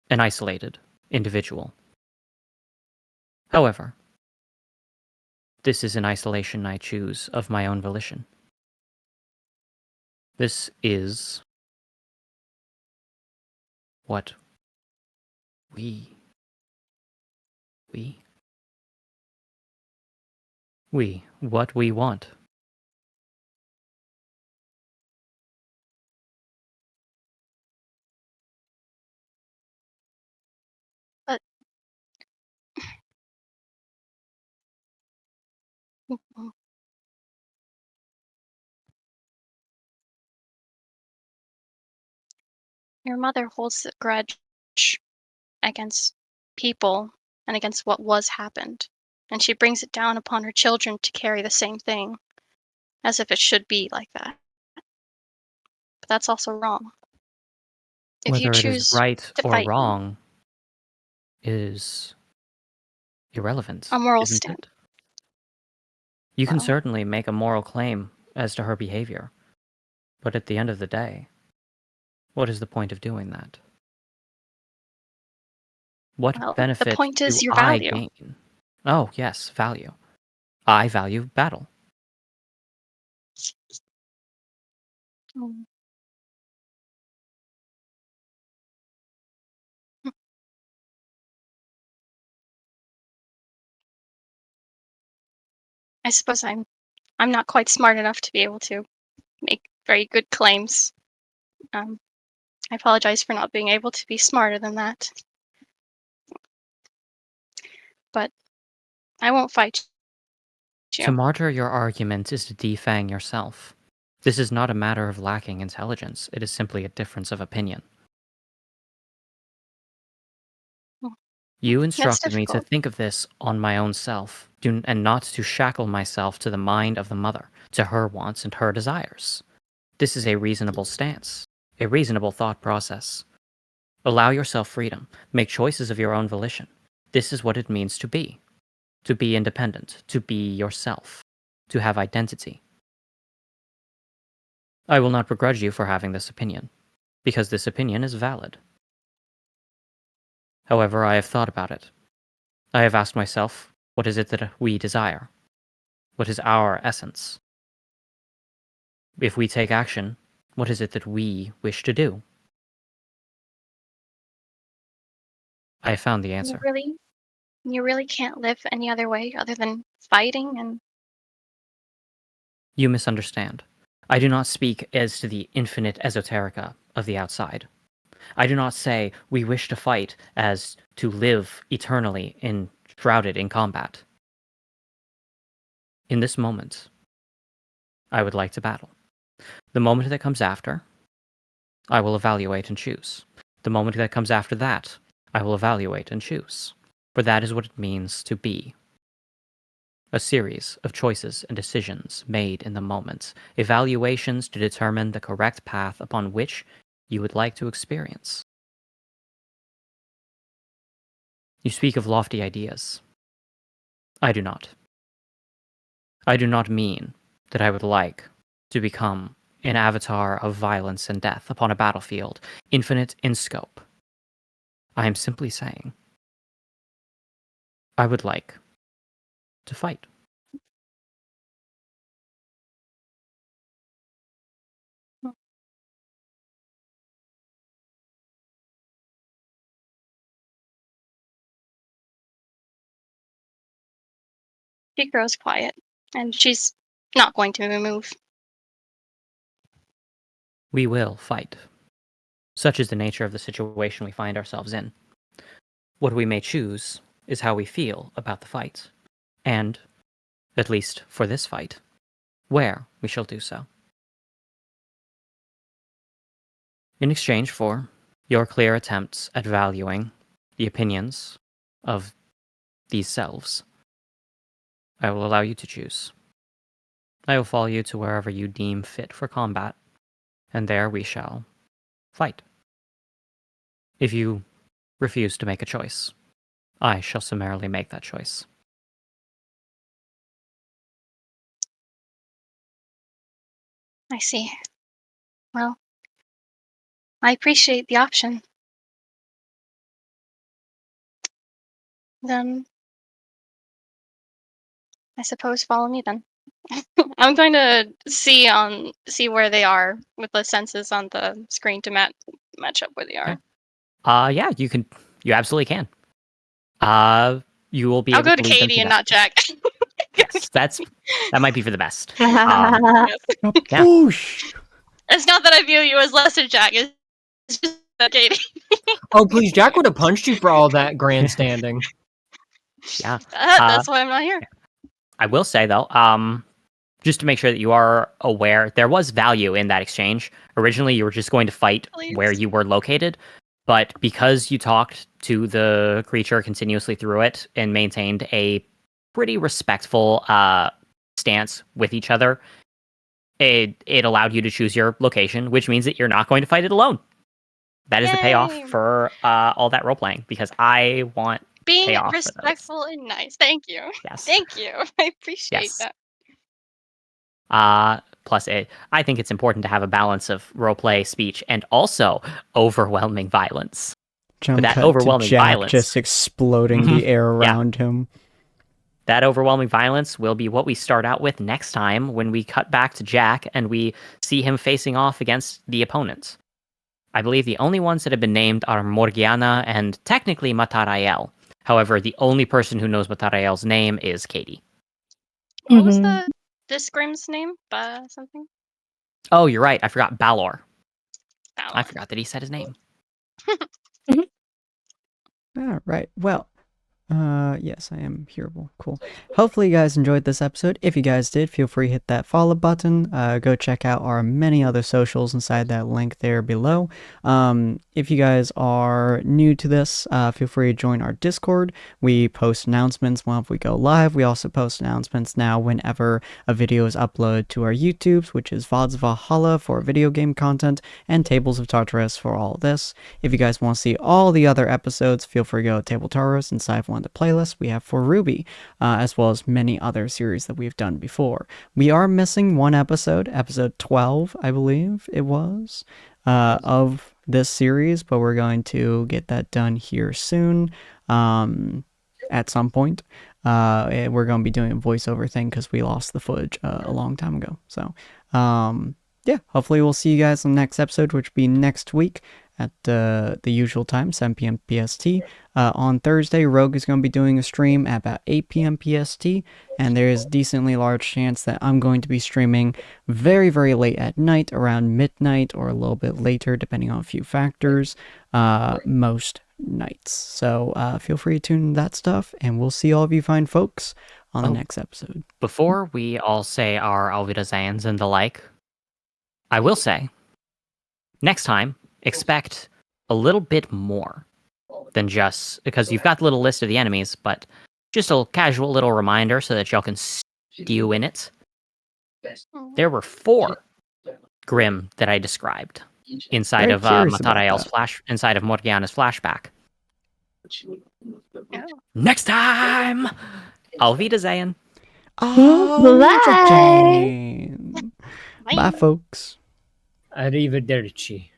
an isolated individual. However, this is an isolation I choose of my own volition. This is what we, what we want.
But mm, your mother holds a grudge against people and against what was happened. And she brings it down upon her children to carry the same thing, as if it should be like that. But that's also wrong. If you
Whether it is
choose
right
to
or
fight me,
wrong is irrelevant,
a moral
isn't
stand.
it? You can
Well,
certainly make a moral claim as to her behavior, but at the end of the day, what is the point of doing that? What
the
benefit
point
do
is your
I
value.
gain? Oh, yes, value. I value battle.
Mm. I suppose I'm not quite smart enough to be able to make very good claims. Um, I apologize for not being able to be smarter than that. But I won't fight
To
you.
martyr your argument is to defang yourself. This is not a matter of lacking intelligence, it is simply a difference of opinion.
Mm,
You
That's
instructed me to
difficult.
think of this on my own self, and not to shackle myself to the mind of the mother, to her wants and her desires. This is a reasonable stance, a reasonable thought process. Allow yourself freedom, make choices of your own volition. This is what it means to be independent, to be yourself, to have identity. I will not begrudge you for having this opinion, because this opinion is valid. However, I have thought about it. I have asked myself, what is it that we desire? What is our essence? If we take action, what is it that we wish to do? I have found the
You
answer.
really, you really can't live any other way other than fighting and
You misunderstand. I do not speak as to the infinite esoterica of the outside. I do not say we wish to fight as to live eternally shrouded in combat. In this moment, I would like to battle. The moment that comes after, I will evaluate and choose. The moment that comes after that, I will evaluate and choose. For that is what it means to be. A series of choices and decisions made in the moment, evaluations to determine the correct path upon which you would like to experience. You speak of lofty ideas. I do not. I do not mean that I would like to become an avatar of violence and death upon a battlefield, infinite in scope. I am simply saying I would like to fight.
She grows quiet, and she's not going to move.
We will fight. Such is the nature of the situation we find ourselves in. What we may choose is how we feel about the fight, and, at least for this fight, where we shall do so. In exchange for your clear attempts at valuing the opinions of these selves, I will allow you to choose. I will follow you to wherever you deem fit for combat, and there we shall fight. If you refuse to make a choice, I shall summarily make that choice.
I see. Well, I appreciate the option. Then, I suppose follow me then. I'm going to see where they are with the senses on the screen to match up where they are.
Okay. Yeah, you absolutely can. You will be
I'll
able
go
to
to
lead them
Katie
to
and
that.
not Jack.
Yes, that might be for the best.
Yes.
Yeah.
Boosh!
It's not that I view you as less than Jack. It's just that Katie.
Oh, please, Jack would have punched you for all that grandstanding.
Yeah.
That's why I'm not here.
I will say though, just to make sure that you are aware, there was value in that exchange. Originally, you were just going to fight
Please.
where you were located, but because you talked to the creature continuously through it and maintained a pretty respectful stance with each other, it allowed you to choose your location, which means that you're not going to fight it alone. That is the payoff
Yay.
for all that role playing, because I want
Being
payoff for those.
respectful and nice. Thank you.
Yes.
Thank you. I appreciate
Yes.
that.
Plus, I think it's important to have a balance of roleplay, speech, and also overwhelming violence.
Jump
that
cut to
overwhelming
Jack
violence-
just exploding the air
Yeah.
around him.
That overwhelming violence will be what we start out with next time when we cut back to Jack and we see him facing off against the opponents. I believe the only ones that have been named are Morgiana and technically Matarael. However, the only person who knows Matarael's name is Katie.
What was this Grimm's name? Something?
Oh, you're right. I forgot Balor.
Balor.
I forgot that he said his name.
All right. Well, yes, I am hearable. Cool. Hopefully you guys enjoyed this episode. If you guys did, feel free to hit that follow button. Go check out our many other socials inside that link there below. If you guys are new to this, feel free to join our Discord. We post announcements whenever we go live. We also post announcements now whenever a video is uploaded to our YouTubes, which is Vods of Valhalla for video game content and Tables of Tartarus for all this. If you guys want to see all the other episodes, feel free to go to Table Tartarus inside one of the playlists we have for RWBY, as well as many other series that we've done before. We are missing one episode 12, I believe it was, of this series, but we're going to get that done here soon, at some point. We're going to be doing a voiceover thing because we lost the footage a long time ago. So, yeah, hopefully we'll see you guys in the next episode, which will be next week at the usual time, 7 p.m. PST. On Thursday, Rogue is going to be doing a stream at about 8 p.m. PST, and there is a decently large chance that I'm going to be streaming very, very late at night, around midnight or a little bit later, depending on a few factors, most nights. So feel free to tune in that stuff, and we'll see all of you fine folks on the next episode.
Before we all say our Alvidazans and the like, I will say, next time, expect a little bit more.
than just because you've got the little list of the enemies, but just a casual little reminder so that y'all can stew in it.
Mm.
There were 4 Grim that I described inside
Very
of
curious about
Matarael's
that.
inside of Morgiana's flashback.
Oh.
Next time, Auf Wiedersehen.
Oh,
Bye.
Jumpchain.
Bye.
Bye, folks.
Arrivederci.